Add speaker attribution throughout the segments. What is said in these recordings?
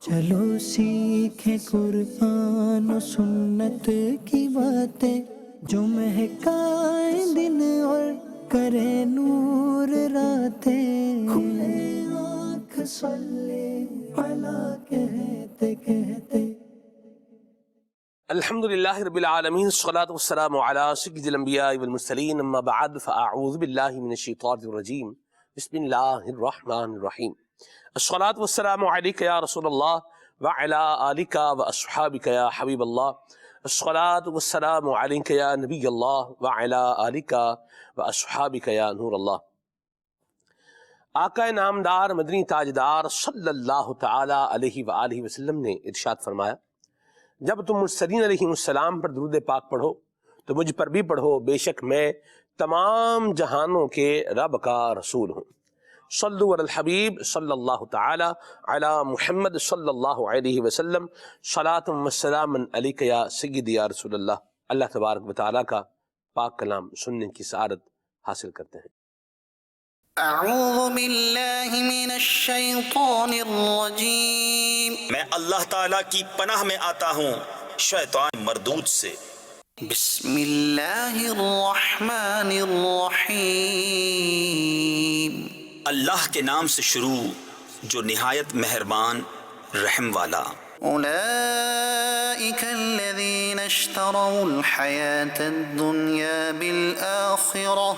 Speaker 1: چلو سیکھیں قرآن و سنت کی باتیں جو مہکائیں دن اور کرے نور راتیں، کھلے آنکھ صلی علی کہتے کہتے۔
Speaker 2: الحمد للہ رب العالمین، الصلاۃ والسلام علی سید الانبیاء والمرسلین، اما بعد فاعوذ باللہ من الشیطان الرجیم، بسم اللہ الرحمن الرحیم۔ الصلاۃ والسلام علیک یا رسول اللہ وعلی آلک واصحابک یا حبیب اللہ، الصلاۃ والسلام علیک یا نبی اللہ وعلی آلک واصحابک یا نور اللہ۔ آقا نامدار مدنی تاجدار صلی اللہ تعالی علیہ وآلہ وسلم نے ارشاد فرمایا، جب تم مرسلین علیہ السلام پر درود پاک پڑھو تو مجھ پر بھی پڑھو، بے شک میں تمام جہانوں کے رب کا رسول ہوں۔ صلو علی الحبیب صلی اللہ تعالی علی محمد صلی اللہ علیہ وسلم، صلاۃ و سلام علیک یا سیدی یا رسول اللہ۔ اللہ تبارک و تعالیٰ کا پاک کلام سننے کی سعادت حاصل کرتے ہیں۔
Speaker 3: اعوذ باللہ من الشیطان الرجیم،
Speaker 4: میں اللہ تعالیٰ کی پناہ میں آتا ہوں شیطان مردود سے۔
Speaker 3: بسم اللہ الرحمن الرحیم،
Speaker 4: اللہ کے نام سے شروع جو نہایت مہربان رحم والا۔
Speaker 3: اولئک الذین اشتروا الحیاة الدنیا بالآخرہ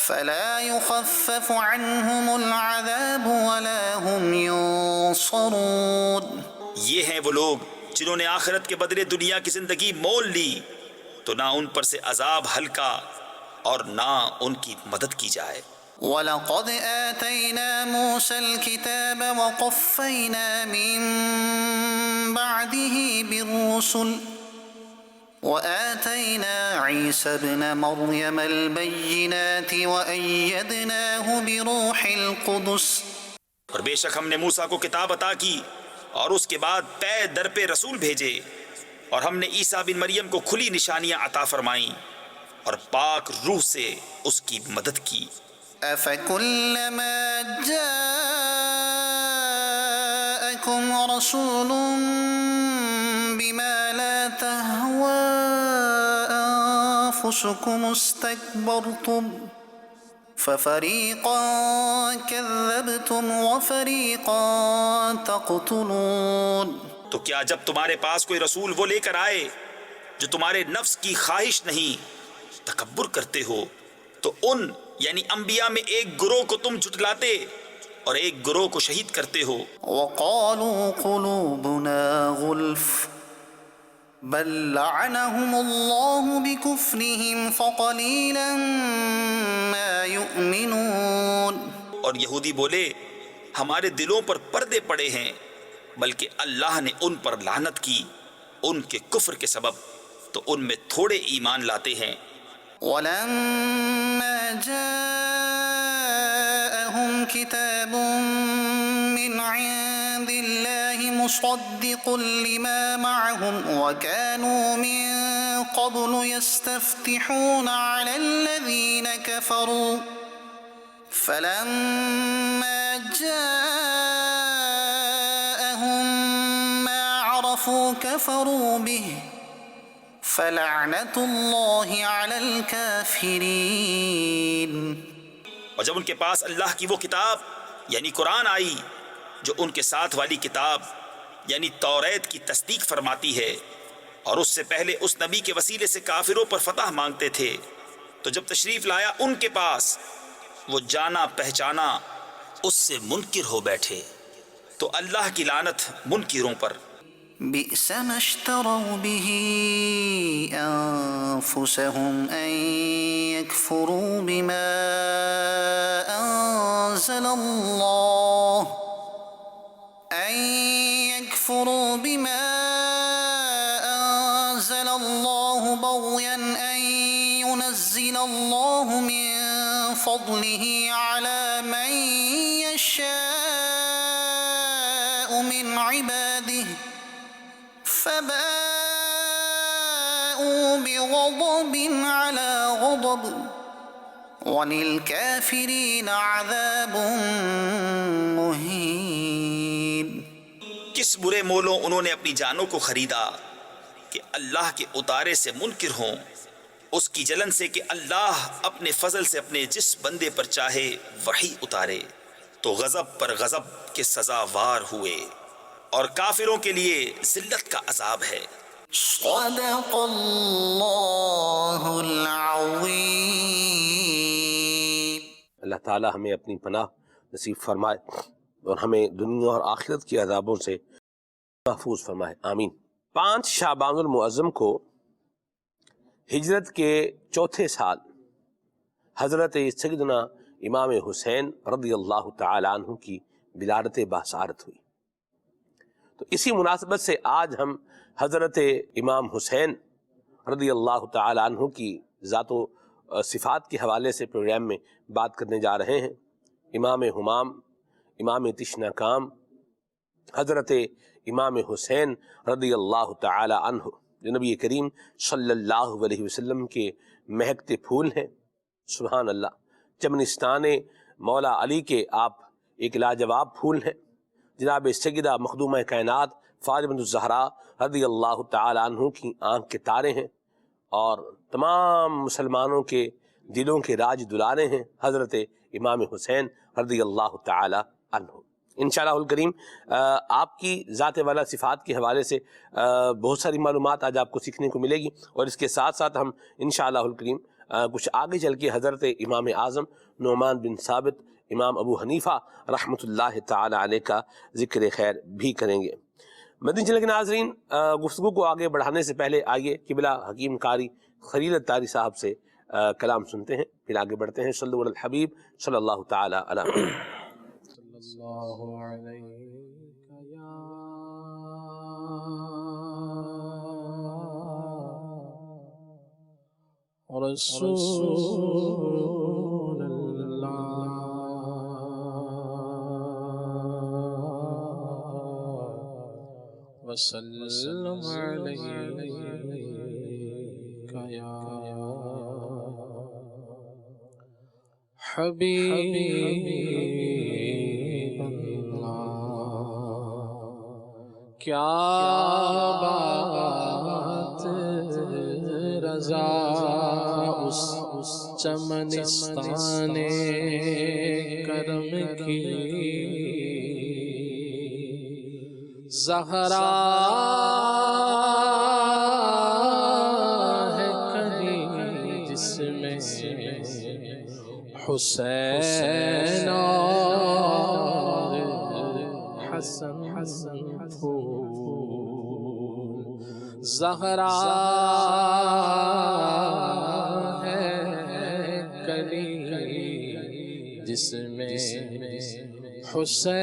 Speaker 3: فلا يخفف عنهم العذاب ولا هم ينصرون۔
Speaker 4: یہ ہیں وہ لوگ جنہوں نے آخرت کے بدلے دنیا کی زندگی مول لی، تو نہ ان پر سے عذاب ہلکا اور نہ ان کی مدد کی جائے۔
Speaker 3: وَلَقَدْ آتَيْنَا مُوسَى الْكِتَابَ وَقَفَّيْنَا مِن بَعْدِهِ بِالرُّسُلِ وَآتَيْنَا عِيسَى ابْنَ مَرْيَمَ الْبَيِّنَاتِ وَأَيَّدْنَاهُ بِرُوحِ الْقُدُسِ۔
Speaker 4: اور بے شک ہم نے موسیٰ کو کتاب عطا کی اور اس کے بعد پے در پہ رسول بھیجے، اور ہم نے عیسیٰ بن مریم کو کھلی نشانیاں عطا فرمائیں اور پاک روح سے اس کی مدد کی۔
Speaker 3: أَفَكُلَّمَا جَاءَكُمْ رَسُولٌ بِمَا لَا تَهْوَىٰ أَنفُسُكُمُ اسْتَكْبَرْتُمْ فَفَرِيقًا كَذَّبْتُمْ وَفَرِيقًا تَقْتُلُونَ۔
Speaker 4: تو کیا جب تمہارے پاس کوئی رسول وہ لے کر آئے جو تمہارے نفس کی خواہش نہیں تکبر کرتے ہو، تو ان یعنی انبیاء میں ایک گروہ کو تم جھٹلاتے اور ایک گروہ کو شہید کرتے ہو۔
Speaker 3: وَقَالُوا قُلُوبُنَا غُلْفٌ بَل لَّعَنَهُمُ اللَّهُ بِكُفْرِهِمْ فَقَلِيلًا مَّا يُؤْمِنُونَ۔
Speaker 4: اور یہودی بولے، ہمارے دلوں پر پردے پڑے ہیں، بلکہ اللہ نے ان پر لعنت کی ان کے کفر کے سبب، تو ان میں تھوڑے ایمان لاتے ہیں۔
Speaker 3: وَلَمَّا جَاءَهُمْ كِتَابٌ مِّنْ عِندِ اللَّهِ مُصَدِّقٌ لِّمَا مَعَهُمْ وَكَانُوا مِن قَبْلُ يَسْتَفْتِحُونَ عَلَى الَّذِينَ كَفَرُوا فَلَمَّا جَاءَهُم مَّا عَرَفُوا كَفَرُوا بِهِ فَلَعْنَةُ اللَّهِ عَلَى الْكَافِرِينَ۔
Speaker 4: اور جب ان کے پاس اللہ کی وہ کتاب یعنی قرآن آئی جو ان کے ساتھ والی کتاب یعنی توریت کی تصدیق فرماتی ہے، اور اس سے پہلے اس نبی کے وسیلے سے کافروں پر فتح مانگتے تھے، تو جب تشریف لایا ان کے پاس، وہ جانا پہچانا اس سے منکر ہو بیٹھے، تو اللہ کی لعنت منکروں پر۔
Speaker 3: بئس ما اشتروا به أنفسهم أن يكفروا بما أنزل الله بغيا أن ينزل الله من فضله على من يشاء من عباده فباءوا بغضب على غضب وَلِلْكَافِرِينَ عَذَابٌ مُّهِينٌ۔
Speaker 4: کس برے مولوں انہوں نے اپنی جانوں کو خریدا کہ اللہ کے اتارے سے منکر ہوں، اس کی جلن سے کہ اللہ اپنے فضل سے اپنے جس بندے پر چاہے وحی اتارے، تو غضب پر غضب کے سزاوار ہوئے، اور کافروں کے لیے ذلت کا عذاب ہے۔
Speaker 3: صدق اللہ العظیم۔
Speaker 2: اللہ تعالی ہمیں اپنی پناہ نصیب فرمائے اور ہمیں دنیا اور آخرت کے عذابوں سے محفوظ فرمائے، آمین۔ 5 شعبان المعظم کو ہجرت کے چوتھے سال حضرت سیدنا امام حسین رضی اللہ تعالی عنہ کی ولادت باسارت ہوئی۔ تو اسی مناسبت سے آج ہم حضرت امام حسین رضی اللہ تعالی عنہ کی ذات و صفات کے حوالے سے پروگرام میں بات کرنے جا رہے ہیں۔ امام ہمام، امام تشنہ کام، حضرت امام حسین رضی اللہ تعالی عنہ جو نبی کریم صلی اللہ علیہ وسلم کے مہکتے پھول ہیں، سبحان اللہ، چمنستان مولا علی کے آپ ایک لاجواب پھول ہیں۔ جناب سیدہ مخدومہ کائنات فاطمہ الزہرا رضی اللہ تعالی عنہ کی آنکھ کے تارے ہیں، اور تمام مسلمانوں کے دلوں کے راج دلارے ہیں حضرت امام حسین رضی اللہ تعالی عنہ۔ انشاءاللہ الکریم آپ کی ذات والا صفات کے حوالے سے بہت ساری معلومات آج آپ کو سیکھنے کو ملے گی، اور اس کے ساتھ ساتھ ہم انشاءاللہ الکریم کچھ آگے چل کے حضرت امام اعظم نعمان بن ثابت، امام ابو حنیفہ رحمۃ اللہ تعالی علیہ کا ذکر خیر بھی کریں گے۔ مدنی چینل کے ناظرین، گفتگو کو آگے بڑھانے سے پہلے آئیے قبلہ حکیم قاری خلیل الطاری صاحب سے کلام سنتے ہیں، پھر آگے بڑھتے ہیں۔ صلو علی الحبیب صلی اللہ تعالی علیہ
Speaker 1: اللہ علیہ رسول اللہ وسلم علیک یا حبیب اللہ، کیا بات رضا اس چمنستان کرم کی، زہرا ہے کہیں جس میں حسین اور حسن پھول، زہرا ہے کلی جس میں حسین،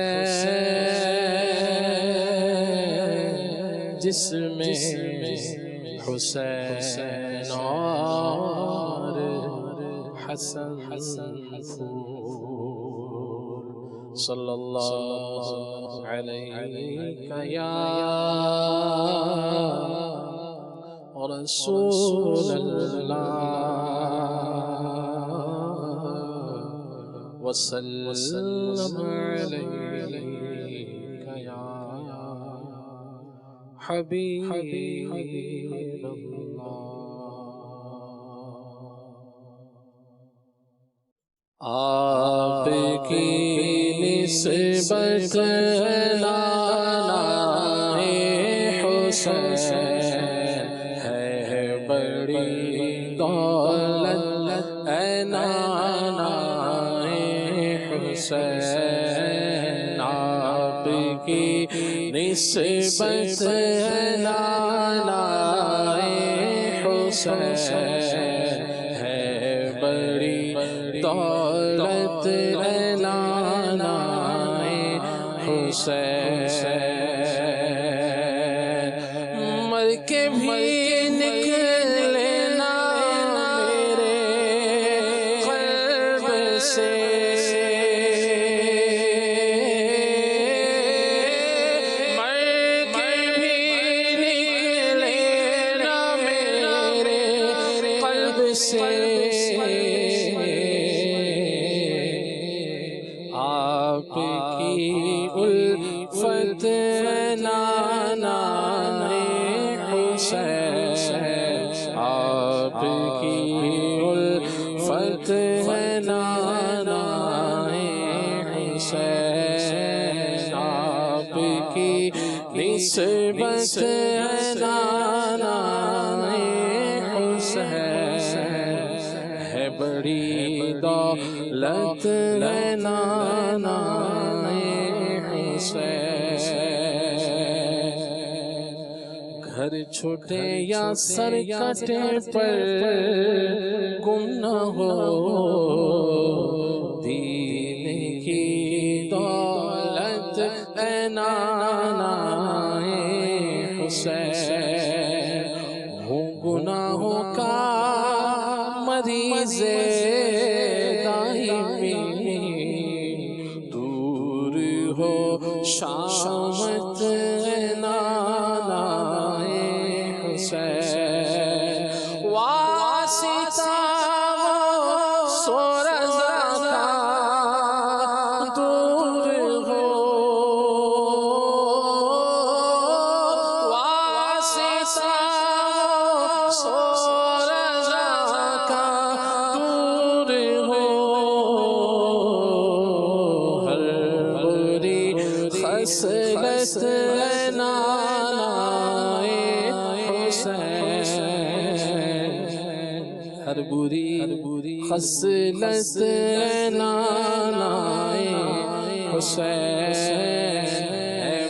Speaker 1: جس میں حسین اور حسن پھول، صلی اللہ علیہ یا رسول اللہ، وسلم علیک یا حبیب اللہ۔ آپ کی نسبت نانائے حسین ہے بڑی دولت، اے نانائے حسین آپ کی نسبت نانائے حسین ہے بڑی دولت، اے نانائے حسین، مر کے بھی نکلے نا میرے قلب سے، مر کے بھی نکلے نا میرے قلب سے، آپ کی الفت نہ نسبت نانا حسین ہے بڑی دولت ہے نانا حسین گھر چھوٹے یا سر کٹے پر گم نہ ہو دین کی دولت اے نانا حسین ہوں گناہوں کا مریض دائمی دور ہو شامت نانا حسین واسطہ سو رضا کا دور ہو واسطہ سو رضا کا دور ہو ہر بری خصلت نانا ہر بری خصلت نانا حسین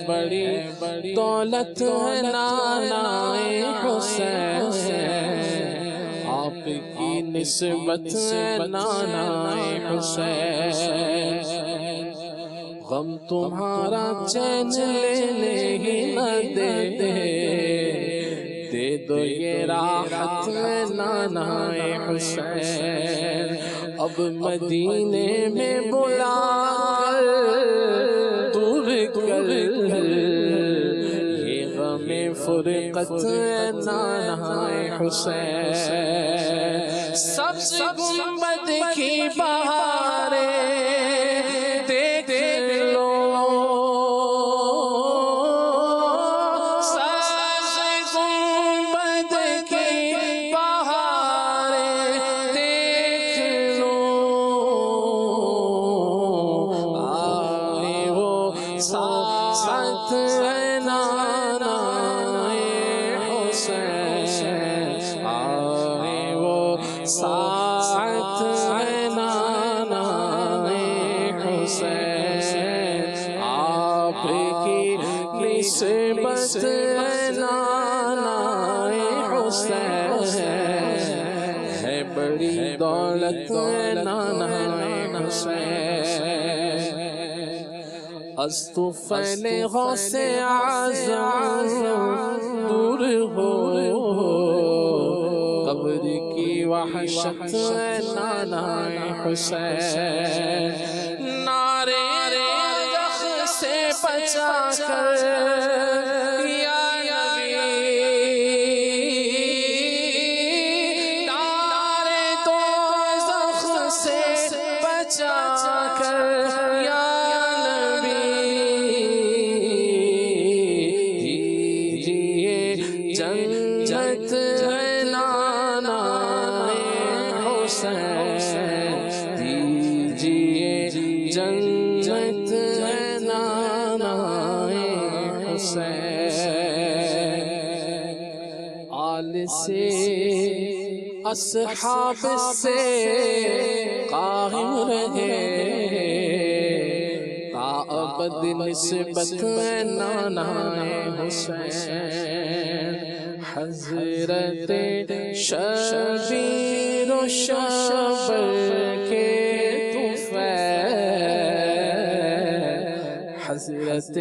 Speaker 1: بڑی دولت ہے نانا حسین آپ کی نسبت نانا حسین غم تمہارا چین لے ہی نہ دے دو یہ راحت نانا حسین اب مدینے میں بلا دور کر یہ غم فرقت نانا حسین سبز گنبد کی بہاریں دیکھ لو ساتھ نانا حسین آئے وہ ساتھ نانا حسین آپ کی نسبت نانا حسین ہے بڑی دولت نانا حسین از طفیل غوث اعظم دور ہو قبر کی وحشت نانا حسین نعرے رخ سے بچا کر یا نبی نعرے دوزخ سے بچا کر جنت نانا حسین دیجئے جنت نانا حسین آل سے اصحاب سے قائم رہے تا ابد نسبت نانا حسین حضرت شبیر و شبر کے طفیل حضرت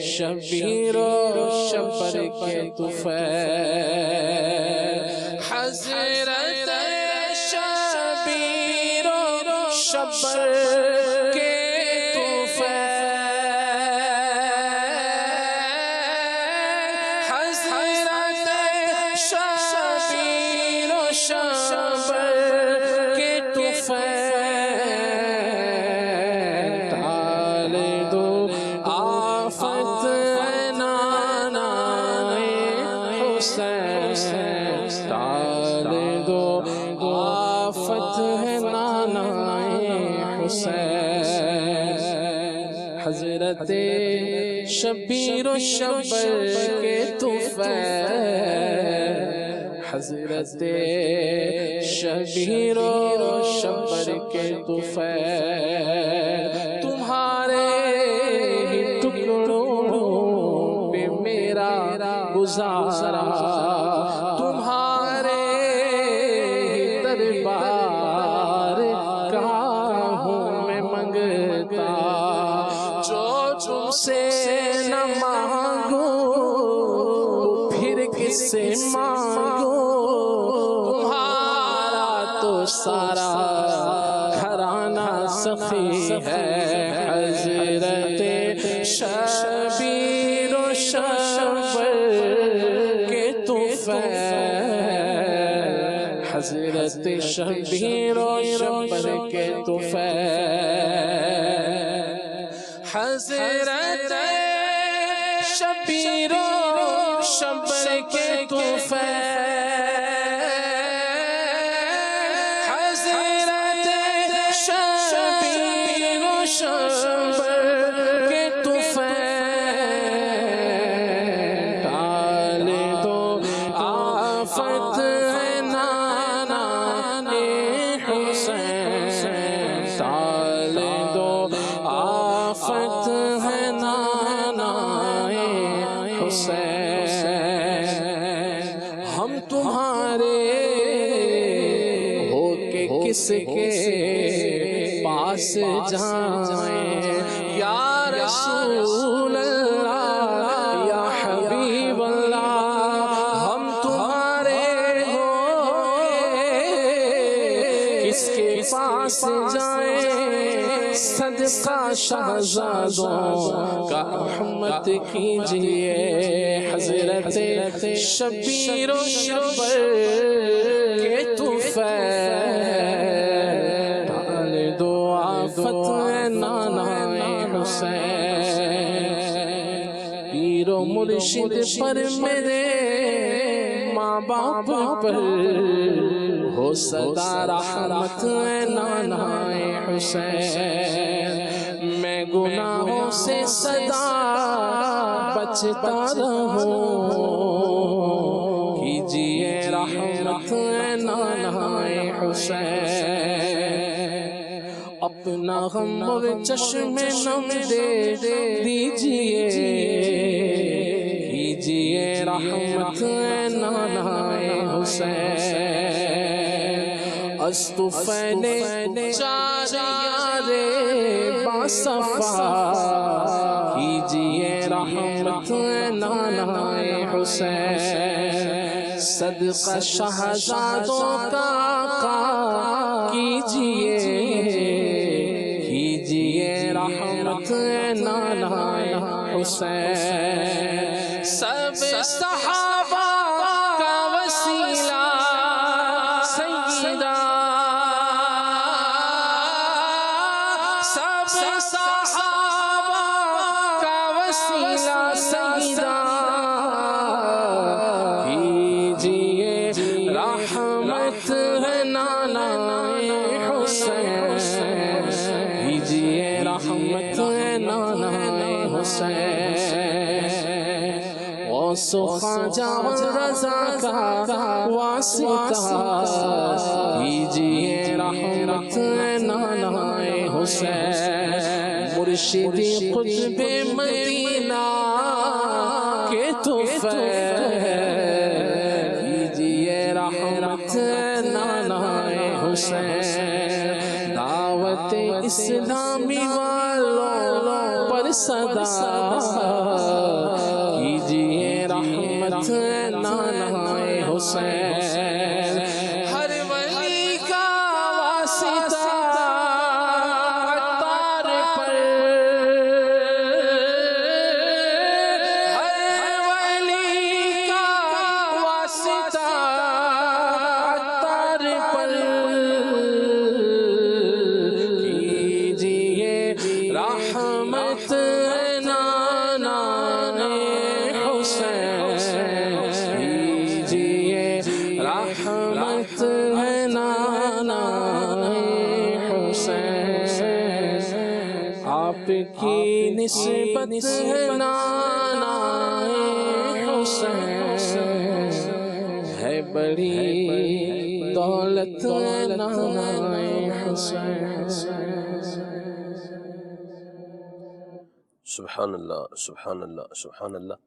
Speaker 1: شبیر و شبر کے طفیل حضرت شبیر و شبر کے شبیر و شبر کے طفیل ڈال دو آفت نانا حسین ڈال دو آفت نانا حسین حضرت شبیر و شبر کے طفیل حضرت شبیر و شبر کے طفیل تمہارے ہی ٹکڑوں پہ میرا گزارا تمہارے ہی دربار کا ہوں میں منگتا جو تم سے نہ مانگو تو پھر کس سے مانگو تمہارا تو سارا گھرانہ سخی ہے حضرت شبیر و شبر کے طفیل حضرت شبیر و شبر کے طفیل حضرت شبیر و شبر کے طفیل حضرت شبیر و شبر کے طفیل ڈال دو آفت ہے نانا حسین ڈال دو آفت ہے نانا حسین ہم تمہارے ہو کے کس کے پاس جائیں یا رسول اللہ یا حبیب اللہ ہم تمہارے ہو کس کے پاس جائیں صدقہ شہزادوں کا رحمت کیجئے حضرت شبیر و شبر کے طفیل ڈال دو آفت نانا حسین پیر و مرشد پر میرے ماں باپ پر ہو صدا رحمت نانا حسین میں گناہوں سے صدا بچتا رہوں کیجئے رحمت نانا حسین اپنا غم اور چشم نم دے دیجئے کیجئے رحمت نانا حسین از طفیل چار یارے باصفا کیجئے رحمت نانا حسین صدقہ شہزادوں کا آقا کیجئے رحمت نانا حسین سب صحابہ کا وسیلہ سیدہ سب صحابہ کا وسیلہ سیدہ کیجئے رحمت نانا حسین کیجئے رحمت نانا حسین غوث و خواجہ رضا کا واسطہ کیجئے رحمت نانا حسین مرشدی قطب مدینہ کے طفیل کیجئے رحمت نانا حسین دعوت اسلامی والوں پر صدا کیجئے رحمت نانا حسین ہر ولی کا واسطہ عطار پر ہر ولی کا واسطہ عطار پر کیجئے رحمت نانا حسین کیجئے رحمت نانا حسین آپ کی نسبت ہے نانا حسین، ہے بڑی دولت نانا حسین۔
Speaker 2: سبحان اللہ، سبحان اللہ، سبحان اللہ۔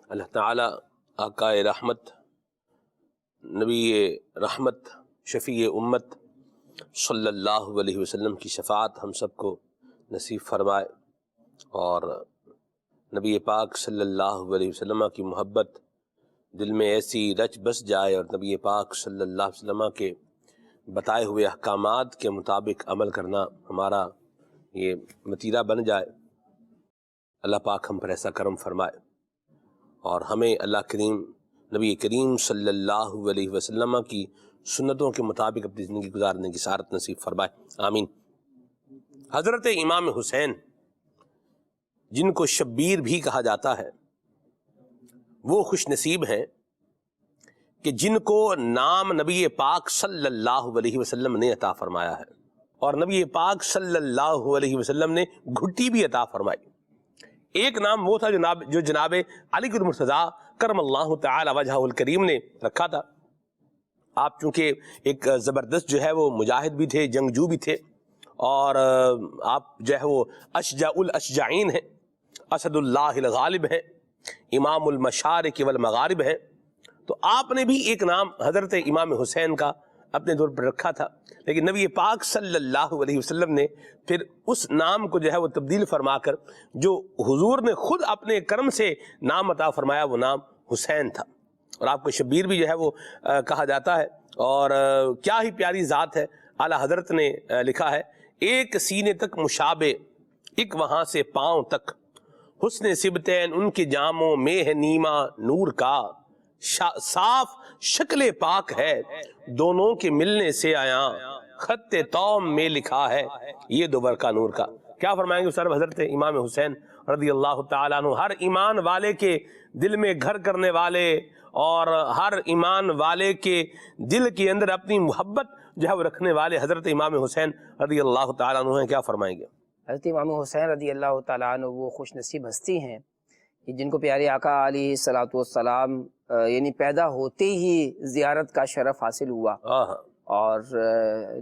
Speaker 2: اللہ تعالیٰ آقا رحمت، نبی رحمت، شفیع امت صلی اللہ علیہ وسلم کی شفاعت ہم سب کو نصیب فرمائے، اور نبی پاک صلی اللہ علیہ وسلم کی محبت دل میں ایسی رچ بس جائے، اور نبی پاک صلی اللہ علیہ وسلم کے بتائے ہوئے احکامات کے مطابق عمل کرنا ہمارا یہ وتیرہ بن جائے۔ اللہ پاک ہم پر ایسا کرم فرمائے، اور ہمیں اللہ کریم نبی کریم صلی اللہ علیہ وسلم کی سنتوں کے مطابق اپنی زندگی گزارنے کی سعادت نصیب فرمائے، آمین۔ حضرت امام حسین، جن کو شبیر بھی کہا جاتا ہے، وہ خوش نصیب ہیں کہ جن کو نام نبی پاک صلی اللہ علیہ وسلم نے عطا فرمایا ہے، اور نبی پاک صلی اللہ علیہ وسلم نے گھٹی بھی عطا فرمائی۔ ایک نام وہ تھا جو جناب علی المرتضیٰ کرم اللہ تعالی وجہہ الکریم نے رکھا تھا۔ آپ چونکہ ایک زبردست جو ہے وہ مجاہد بھی تھے، جنگجو بھی تھے، اور آپ جو ہے وہ اشجع الاشجعین ہیں، اسد اللہ الغالب ہیں، امام المشارق والمغارب ہیں، تو آپ نے بھی ایک نام حضرت امام حسین کا اپنے دور پر رکھا تھا، لیکن نبی پاک صلی اللہ علیہ وسلم نے پھر اس نام کو جو ہے وہ تبدیل فرما کر جو حضور نے خود اپنے کرم سے نام عطا فرمایا وہ نام حسین تھا، اور آپ کو شبیر بھی جو ہے وہ کہا جاتا ہے۔ اور کیا ہی پیاری ذات ہے، اعلیٰ حضرت نے لکھا ہے، ایک سینے تک مشابہ، ایک وہاں سے پاؤں تک، حسن سبتین ان کے جاموں میں ہے نیما نور کا، صاف شکل پاک ہے دونوں کے ملنے سے آیا، خط توم میں لکھا ہے یہ دوبر کا نور کا۔ کیا فرمائیں گے سر حضرت امام حسین رضی اللہ تعالیٰ عنہ، ہر ایمان والے کے دل میں گھر کرنے والے، اور ہر ایمان والے کے دل کے اندر اپنی محبت جو ہے وہ رکھنے والے حضرت امام حسین رضی اللہ تعالیٰ عنہ ہیں۔ کیا فرمائیں گے؟
Speaker 5: حضرت امام حسین رضی اللہ تعالیٰ عنہ وہ خوش نصیب ہستی ہیں کہ جن کو پیارے آقا علیہ الصلوۃ والسلام یعنی پیدا ہوتے ہی زیارت کا شرف حاصل ہوا، اور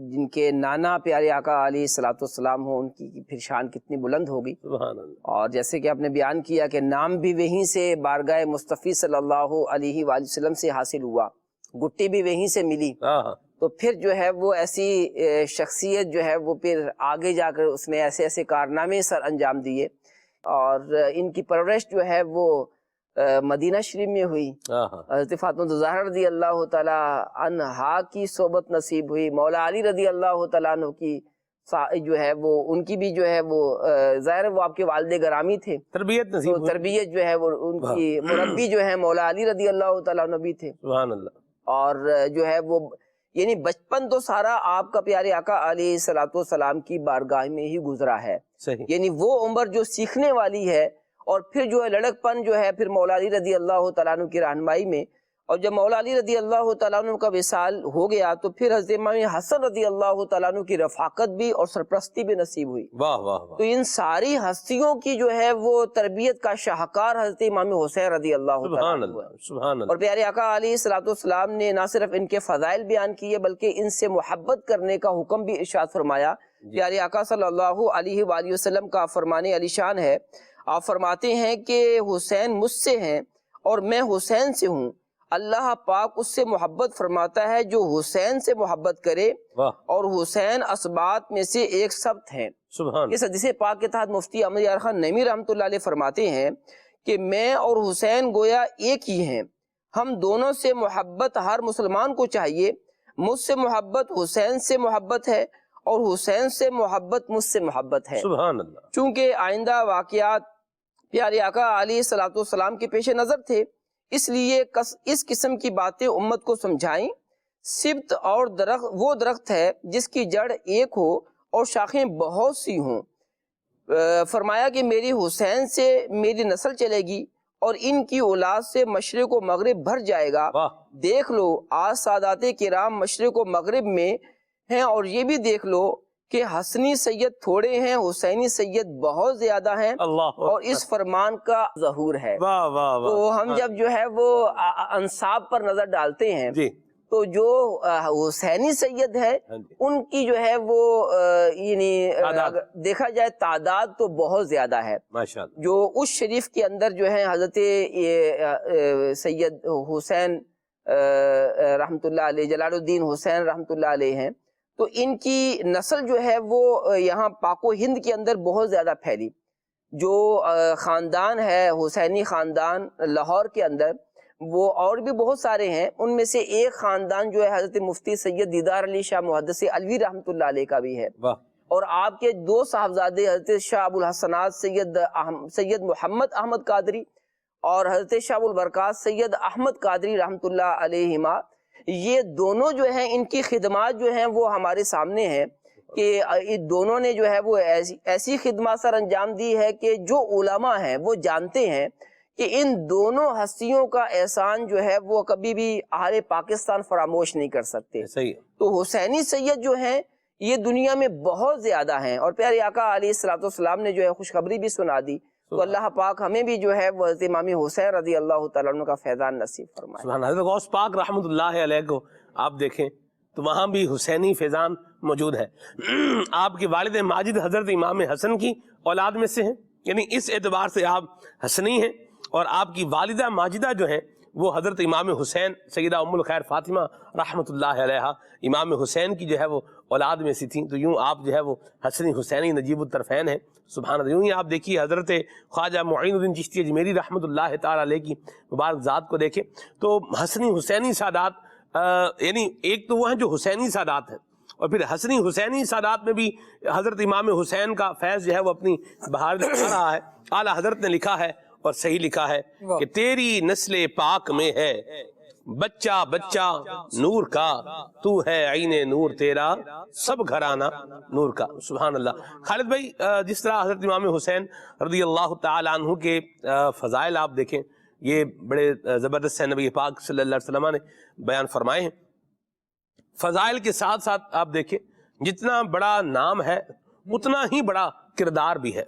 Speaker 5: جن کے نانا پیارے آقا علیہ الصلوۃ والسلام ہوں، ان کی پھر شان کتنی بلند ہوگی۔
Speaker 2: سبحان اللہ۔
Speaker 5: اور جیسے کہ آپ نے بیان کیا کہ نام بھی وہیں سے بارگاہ مصطفی صلی اللہ علیہ وآلہ وسلم سے حاصل ہوا، گٹی بھی وہیں سے ملی، تو پھر جو ہے وہ ایسی شخصیت جو ہے وہ پھر آگے جا کر اس نے ایسے ایسے کارنامے سر انجام دیے، اور ان کی پرورش جو ہے وہ مدینہ شریف میں ہوئی۔ حضرت فاطمہ الزہرا رضی اللہ تعالیٰ عنہا کی صحبت نصیب ہوئی، مولا علی رضی اللہ تعالیٰ عنہ کی جو ہے وہ ان کی بھی جو ہے وہ ظاہر وہ آپ کے والد گرامی تھے،
Speaker 2: تربیت نصیب ہوئی،
Speaker 5: تربیت جو ہے وہ ان کی مربی جو ہے مولا علی رضی اللہ تعالیٰ عنہ بھی تھے۔
Speaker 2: سبحان اللہ۔
Speaker 5: اور جو ہے وہ یعنی بچپن تو سارا آپ کا پیارے آقا علیہ الصلوۃ والسلام کی بارگاہ میں ہی گزرا ہے،
Speaker 2: صحیح،
Speaker 5: یعنی وہ عمر جو سیکھنے والی ہے، اور پھر جو ہے لڑک پن جو ہے پھر مولا علی رضی اللہ تعالیٰ عنہ کی رہنمائی میں، اور جب مولا علی رضی اللہ تعالیٰ عنہ کا وصال ہو گیا تو پھر حضرت امام حسن رضی اللہ تعالیٰ عنہ کی رفاقت بھی اور سرپرستی بھی نصیب ہوئی۔
Speaker 2: واہ واہ واہ۔
Speaker 5: تو ان ساری ہستیوں کی جو ہے وہ تربیت کا شاہکار حضرت امام حسین رضی اللہ تعالیٰ
Speaker 2: سبحان
Speaker 5: عنہ ہے۔
Speaker 2: اللہ، سبحان اللہ۔
Speaker 5: اور پیارے آقا علیہ الصلوۃ والسلام نے نہ صرف ان کے فضائل بیان کیے بلکہ ان سے محبت کرنے کا حکم بھی ارشاد فرمایا۔ پیارے آقا صلی اللہ علیہ وآلہ وسلم کا فرمان علی شان ہے، آپ فرماتے ہیں کہ حسین مجھ سے ہیں اور میں حسین سے ہوں، اللہ پاک اس سے محبت فرماتا ہے جو حسین سے محبت کرے، اور حسین اسبات میں سے ایک سبت ہیں۔
Speaker 2: سبحان
Speaker 5: اس حدیث پاک کے تحت مفتی احمد یار خان نعیمی رحمۃ اللہ علیہ فرماتے ہیں کہ میں اور حسین گویا ایک ہی ہیں، ہم دونوں سے محبت ہر مسلمان کو چاہیے، مجھ سے محبت حسین سے محبت ہے اور حسین سے محبت مجھ سے محبت ہے۔
Speaker 2: سبحان اللہ۔
Speaker 5: چونکہ آئندہ واقعات پیارے آقا علیہ الصلوۃ والسلام کے پیش نظر تھے، اس لیے اس قسم کی باتیں امت کو سمجھائیں۔ سبت اور درخت وہ درخت ہے جس کی جڑ ایک ہو اور شاخیں بہت سی ہوں۔ فرمایا کہ میری حسین سے میری نسل چلے گی اور ان کی اولاد سے مشرق و مغرب بھر جائے گا۔ دیکھ لو آج سادات کرام مشرق و مغرب میں ہیں، اور یہ بھی دیکھ لو کہ حسنی سید تھوڑے ہیں، حسینی سید بہت زیادہ ہیں،
Speaker 2: اللہ
Speaker 5: اور اس فرمان کا ظہور ہے۔
Speaker 2: واہ واہ واہ۔
Speaker 5: تو ہم جب جو ہے وہ انصاب پر نظر ڈالتے ہیں
Speaker 2: جی
Speaker 5: تو جو حسینی سید ہے ان کی جو ہے وہ یعنی اگر دیکھا جائے تعداد تو بہت زیادہ ہے،
Speaker 2: ماشاءاللہ۔
Speaker 5: جو اس شریف کے اندر جو ہے حضرت سید حسین رحمۃ اللہ علیہ، جلال الدین حسین رحمۃ اللہ علیہ ہیں، تو ان کی نسل جو ہے وہ یہاں پاک و ہند کے اندر بہت زیادہ پھیلی۔ جو خاندان ہے حسینی خاندان لاہور کے اندر، وہ اور بھی بہت سارے ہیں، ان میں سے ایک خاندان جو ہے حضرت مفتی سید دیدار علی شاہ محدث علوی رحمۃ اللہ علیہ کا بھی ہے، اور آپ کے دو صاحبزادے حضرت شاہ ابو الحسنات سید محمد احمد قادری اور حضرت شاہ ابو البرکات سید احمد قادری رحمۃ اللہ علیہما، یہ دونوں جو ہیں ان کی خدمات جو ہیں وہ ہمارے سامنے ہیں کہ دونوں نے جو ہے وہ ایسی خدمات سر انجام دی ہے کہ جو علماء ہیں وہ جانتے ہیں کہ ان دونوں ہستیوں کا احسان جو ہے وہ کبھی بھی اہل پاکستان فراموش نہیں کر سکتے۔
Speaker 2: صحیح۔
Speaker 5: تو حسینی سید جو ہیں یہ دنیا میں بہت زیادہ ہیں، اور پیارے آقا علیہ الصلوۃ والسلام نے جو ہے خوشخبری بھی سنا دی، تو اللہ پاک ہمیں بھی جو ہے وہ حضرت امام حسین رضی اللہ تعالیٰ عنہ کا فیضان نصیب فرمائے۔
Speaker 2: سبحان اللہ۔ حضرت غوث پاک رحمۃ اللہ علیہ کو آپ دیکھیں تو وہاں بھی حسینی فیضان موجود ہے۔ آپ کے والد ماجد حضرت امام حسن کی اولاد میں سے ہیں، یعنی اس اعتبار سے آپ حسنی ہیں، اور آپ کی والدہ ماجدہ جو ہیں وہ حضرت امام حسین سیدہ ام الخیر فاطمہ رحمۃ اللہ علیہ امام حسین کی جو ہے وہ اولاد میں سے تھیں، تو یوں آپ جو ہے وہ حسنی حسینی نجیب الطرفین ہیں۔ سبحان اللہ۔ یوں ہی آپ دیکھیے حضرت خواجہ معین الدین چشتی اجمیری رحمۃ اللہ تعالیٰ علیہ کی مبارک ذات کو دیکھیں تو حسنی حسینی سادات، یعنی ایک تو وہ ہیں جو حسینی سادات ہیں، اور پھر حسنی حسینی سادات میں بھی حضرت امام حسین کا فیض جو ہے وہ اپنی بہار دکھا رہا ہے۔ اعلیٰ حضرت نے لکھا ہے اور صحیح لکھا ہے کہ تیری نسل پاک میں ہے بچہ بچہ نور کا، تو ہے عین نور تیرا سب گھرانہ نور کا۔ سبحان اللہ۔ خالد بھائی، جس طرح حضرت امام حسین رضی اللہ تعالیٰ عنہ کے فضائل آپ دیکھیں، یہ بڑے زبردست ہیں، نبی پاک صلی اللہ علیہ وسلم نے بیان فرمائے ہیں۔ فضائل کے ساتھ ساتھ آپ دیکھیں جتنا بڑا نام ہے اتنا ہی بڑا کردار بھی ہے،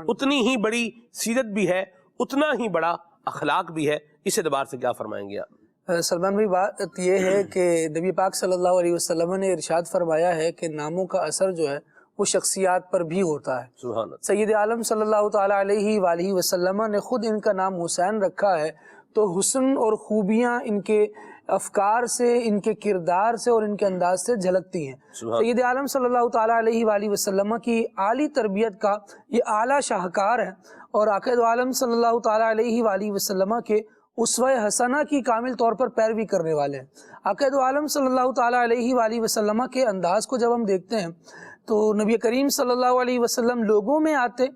Speaker 2: اتنی ہی بڑی سیرت بھی ہے، اتنا ہی بڑا اخلاق بھی ہے۔ اس اعتبار سے کیا فرمائیں گے آپ؟
Speaker 6: سلمان بھائی، بات یہ ہے کہ نبی پاک صلی اللہ علیہ وسلم نے ارشاد فرمایا ہے کہ ناموں کا اثر جو ہے وہ شخصیات پر بھی ہوتا ہے۔
Speaker 2: سبحان اللہ۔
Speaker 6: سید عالم صلی اللہ تعالیٰ علیہ وآلہ وسلم نے خود ان کا نام حسین رکھا ہے، تو حسن اور خوبیاں ان کے افکار سے، ان کے کردار سے اور ان کے انداز سے جھلکتی ہیں۔ سید عالم صلی اللہ تعالیٰ علیہ وآلہ وسلم کی عالی تربیت کا یہ اعلیٰ شاہکار ہے، اور آقا دو عالم صلی اللہ تعالیٰ علیہ وآلہ وسلم کے اسوہ حسنہ کی کامل طور پر پیروی کرنے والے ہیں۔ آقا دو عالم صلی اللہ تعالیٰ علیہ وآلہ وسلم کے انداز کو جب ہم دیکھتے ہیں تو نبی کریم صلی اللہ علیہ وسلم لوگوں میں آتے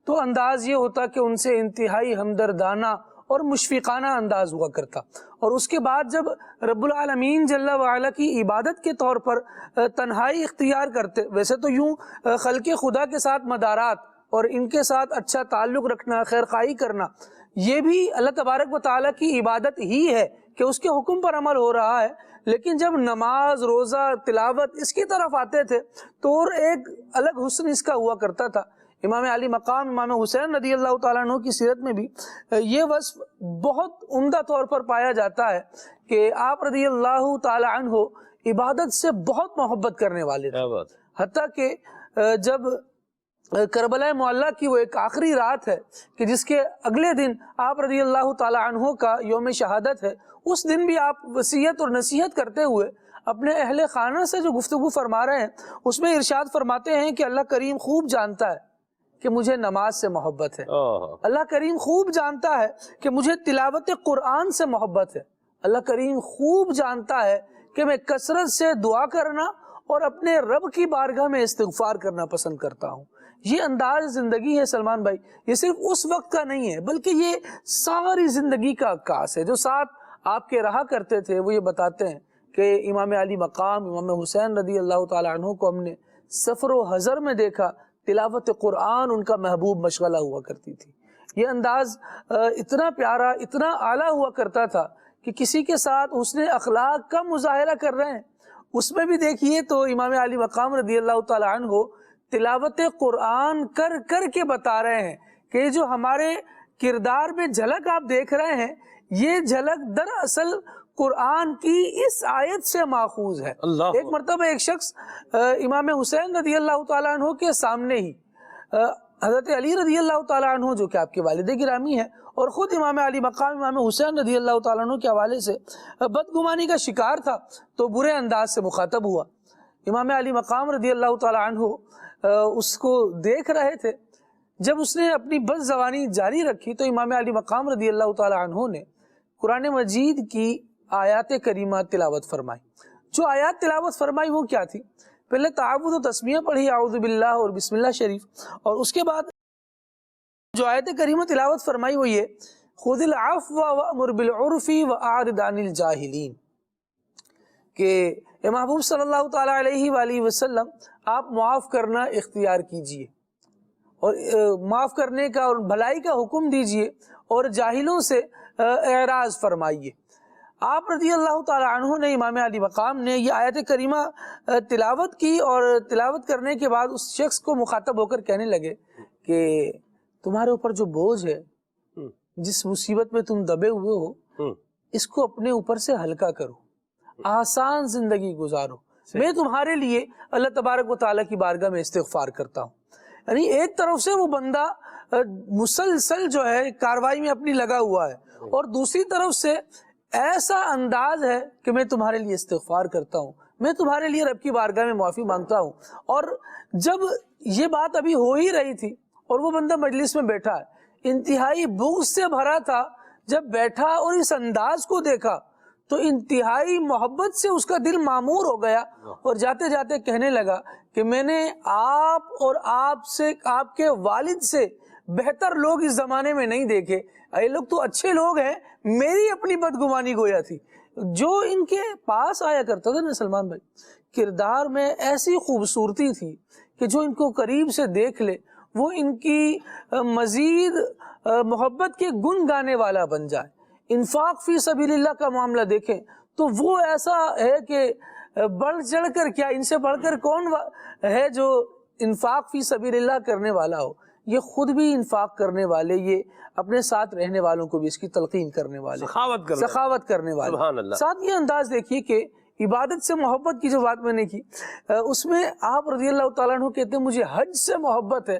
Speaker 6: تو انداز یہ ہوتا کہ ان سے انتہائی ہمدردانہ اور مشفقانہ انداز ہوا کرتا، اور اس کے بعد جب رب العالمین جل وعلا کی عبادت کے طور پر تنہائی اختیار کرتے، ویسے تو یوں خلق خدا کے ساتھ مدارات اور ان کے ساتھ اچھا تعلق رکھنا، خیرخواہی کرنا، یہ بھی اللہ تبارک و تعالیٰ کی عبادت ہی ہے کہ اس کے حکم پر عمل ہو رہا ہے، لیکن جب نماز، روزہ، تلاوت اس کی طرف آتے تھے تو اور ایک الگ حسن اس کا ہوا کرتا تھا۔ امام علی مقام امام حسین رضی اللہ تعالیٰ عنہ کی سیرت میں بھی یہ وصف بہت عمدہ طور پر پایا جاتا ہے کہ آپ رضی اللہ تعالیٰ عنہ عبادت سے بہت محبت کرنے والے تھے، حتیٰ کہ جب کربلا معلیٰ کی وہ ایک آخری رات ہے کہ جس کے اگلے دن آپ رضی اللہ تعالیٰ عنہ کا یوم شہادت ہے، اس دن بھی آپ وصیت اور نصیحت کرتے ہوئے اپنے اہل خانہ سے جو گفتگو فرما رہے ہیں اس میں ارشاد فرماتے ہیں کہ اللہ کریم خوب جانتا ہے کہ مجھے نماز سے محبت ہے، اللہ کریم خوب جانتا ہے کہ مجھے تلاوت قرآن سے محبت ہے، اللہ کریم خوب جانتا ہے کہ میں کثرت سے دعا کرنا اور اپنے رب کی بارگاہ میں استغفار کرنا پسند کرتا ہوں۔ یہ انداز زندگی ہے سلمان بھائی، یہ صرف اس وقت کا نہیں ہے بلکہ یہ ساری زندگی کا عکاس ہے۔ جو ساتھ آپ کے رہا کرتے تھے وہ یہ بتاتے ہیں کہ امام علی مقام امام حسین رضی اللہ تعالیٰ عنہ کو ہم نے سفر و حضر میں دیکھا، تلاوت قرآن ان کا محبوب مشغلہ ہوا کرتی تھی۔ یہ انداز اتنا پیارا، اتنا اعلیٰ ہوا کرتا تھا کہ کسی کے ساتھ حسن اخلاق کا مظاہرہ کر رہے ہیں اس میں بھی دیکھیے تو امام علی مقام رضی اللہ تعالیٰ عنہ تلاوت قرآن کر کر کے بتا رہے ہیں کہ یہ جو ہمارے کردار میں جھلک آپ دیکھ رہے ہیں یہ جھلک دراصل قرآن کی اس آیت سے ماخوذ ہے. ایک مرتبہ ایک شخص امام حسین رضی اللہ تعالیٰ عنہ کے سامنے ہی حضرت علی رضی اللہ تعالیٰ عنہ جو کہ آپ کے والد گرامی ہیں اور خود امام علی مقام امام حسین رضی اللہ تعالیٰ عنہ کے حوالے سے بدگمانی کا شکار تھا تو برے انداز سے مخاطب ہوا. امام علی مقام رضی اللہ تعالیٰ عنہ اس کو دیکھ رہے تھے. جب اس نے اپنی بد زبانی جاری رکھی تو امام علی مقام رضی اللہ تعالیٰ عنہ نے قرآن مجید کی آیات کریمہ تلاوت فرمائی. جو آیات تلاوت فرمائی وہ کیا تھی؟ پہلے تعاوذ و تسمیہ پڑھی اعوذ باللہ اور بسم اللہ شریف، اور اس کے بعد جو آیت کریمہ تلاوت فرمائی وہ یہ خذ العفو وامر بالعرف واعرض عن الجاہلین، کہ اے محبوب صلی اللہ تعالیٰ علیہ وآلہ وسلم آپ معاف کرنا اختیار کیجئے اور معاف کرنے کا اور بھلائی کا حکم دیجئے اور جاہلوں سے اعراض فرمائیے. آپ رضی اللہ تعالیٰ عنہ نے امام علی مقام نے یہ آیت کریمہ تلاوت کی اور تلاوت کرنے کے بعد اس شخص کو مخاطب ہو کر کہنے لگے کہ تمہارے اوپر جو بوجھ ہے، جس مصیبت میں تم دبے ہوئے ہو، اس کو اپنے اوپر سے ہلکا کرو، آسان زندگی گزارو. میں تمہارے لیے اللہ تبارک و تعالیٰ کی بارگاہ میں استغفار کرتا ہوں. یعنی ایک طرف سے وہ بندہ مسلسل جو ہے کاروائی میں اپنی لگا ہوا ہے اور دوسری طرف سے ایسا انداز ہے کہ میں تمہارے لیے استغفار کرتا ہوں، میں تمہارے لیے رب کی بارگاہ میں معافی مانگتا ہوں. اور جب یہ بات ابھی ہو ہی رہی تھی اور وہ بندہ مجلس میں بیٹھا ہے، انتہائی بغض سے بھرا تھا، جب بیٹھا اور اس انداز کو دیکھا تو انتہائی محبت سے اس کا دل معمور ہو گیا اور جاتے جاتے کہنے لگا کہ میں نے آپ اور آپ کے والد سے بہتر لوگ اس زمانے میں نہیں دیکھے. یہ لوگ تو اچھے لوگ ہیں، میری اپنی بدگمانی گویا تھی. جو ان کے پاس آیا کرتا تھا نا سلمان بھائی، کردار میں ایسی خوبصورتی تھی کہ جو ان کو قریب سے دیکھ لے وہ ان کی مزید محبت کے گن گانے والا بن جائے. انفاق فی سبیل اللہ کا معاملہ دیکھیں تو وہ ایسا ہے کہ بڑھ چڑھ کر کیا، ان سے بڑھ کر کون ہے جو انفاق فی سبیل اللہ کرنے والا ہو. یہ خود بھی انفاق کرنے والے، یہ اپنے ساتھ رہنے والوں کو بھی اس کی تلقین کرنے والے، سخاوت کرنے والے. ساتھ یہ انداز دیکھیے کہ عبادت سے محبت کی جو بات میں نے کی، اس میں آپ رضی اللہ تعالیٰ عنہ کہتے ہیں مجھے حج سے محبت ہے،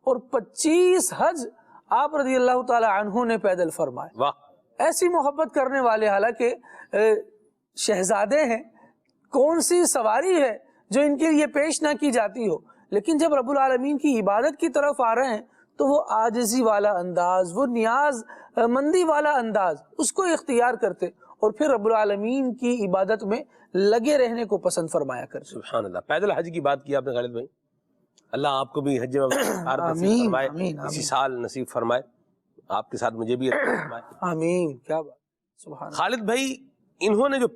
Speaker 6: اور 25 حج آپ رضی اللہ تعالیٰ عنہ نے پیدل فرمائے. ایسی محبت کرنے والے، حالانکہ شہزادے ہیں، کون سی سواری ہے جو ان کے لیے پیش نہ کی جاتی ہو، لیکن جب رب العالمین کی عبادت کی طرف آ رہے ہیں تو وہ عاجزی والا انداز، وہ نیاز مندی والا انداز اس کو اختیار کرتے اور پھر رب العالمین کی عبادت میں لگے رہنے کو پسند فرمایا کرتے.
Speaker 2: سبحان اللہ. پیدل حج کی بات کی آپ نے خالد بھائی، اللہ آپ کو بھی حج نصیب فرمائے، اسی سال نصیب فرمائے، آپ کے ساتھ مجھے بھی فرمائے.
Speaker 6: آمین. کیا بات. سبحان اللہ.
Speaker 2: خالد بھائی، انہوں نے جو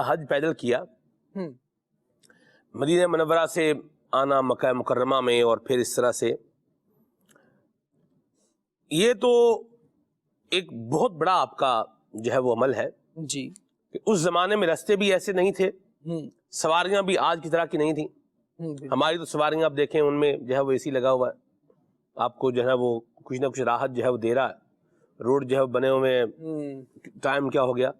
Speaker 2: حج پیدل کیا، مدینہ منورہ سے آنا مکہ مکرمہ میں اور پھر اس طرح سے، یہ تو ایک بہت بڑا آپ کا جو ہے وہ عمل ہے
Speaker 6: جی.
Speaker 2: کہ اس زمانے میں راستے بھی ایسے نہیں تھے، سواریاں بھی آج کی طرح کی نہیں تھیں. ہماری تو سواریاں آپ دیکھیں ان میں جو ہے وہ اے سی لگا ہوا ہے، آپ کو جو ہے وہ کچھ نہ کچھ راحت جو ہے وہ دے رہا ہے. روڈ جو ہے بنے ہوئے، ٹائم کیا ہو گیا،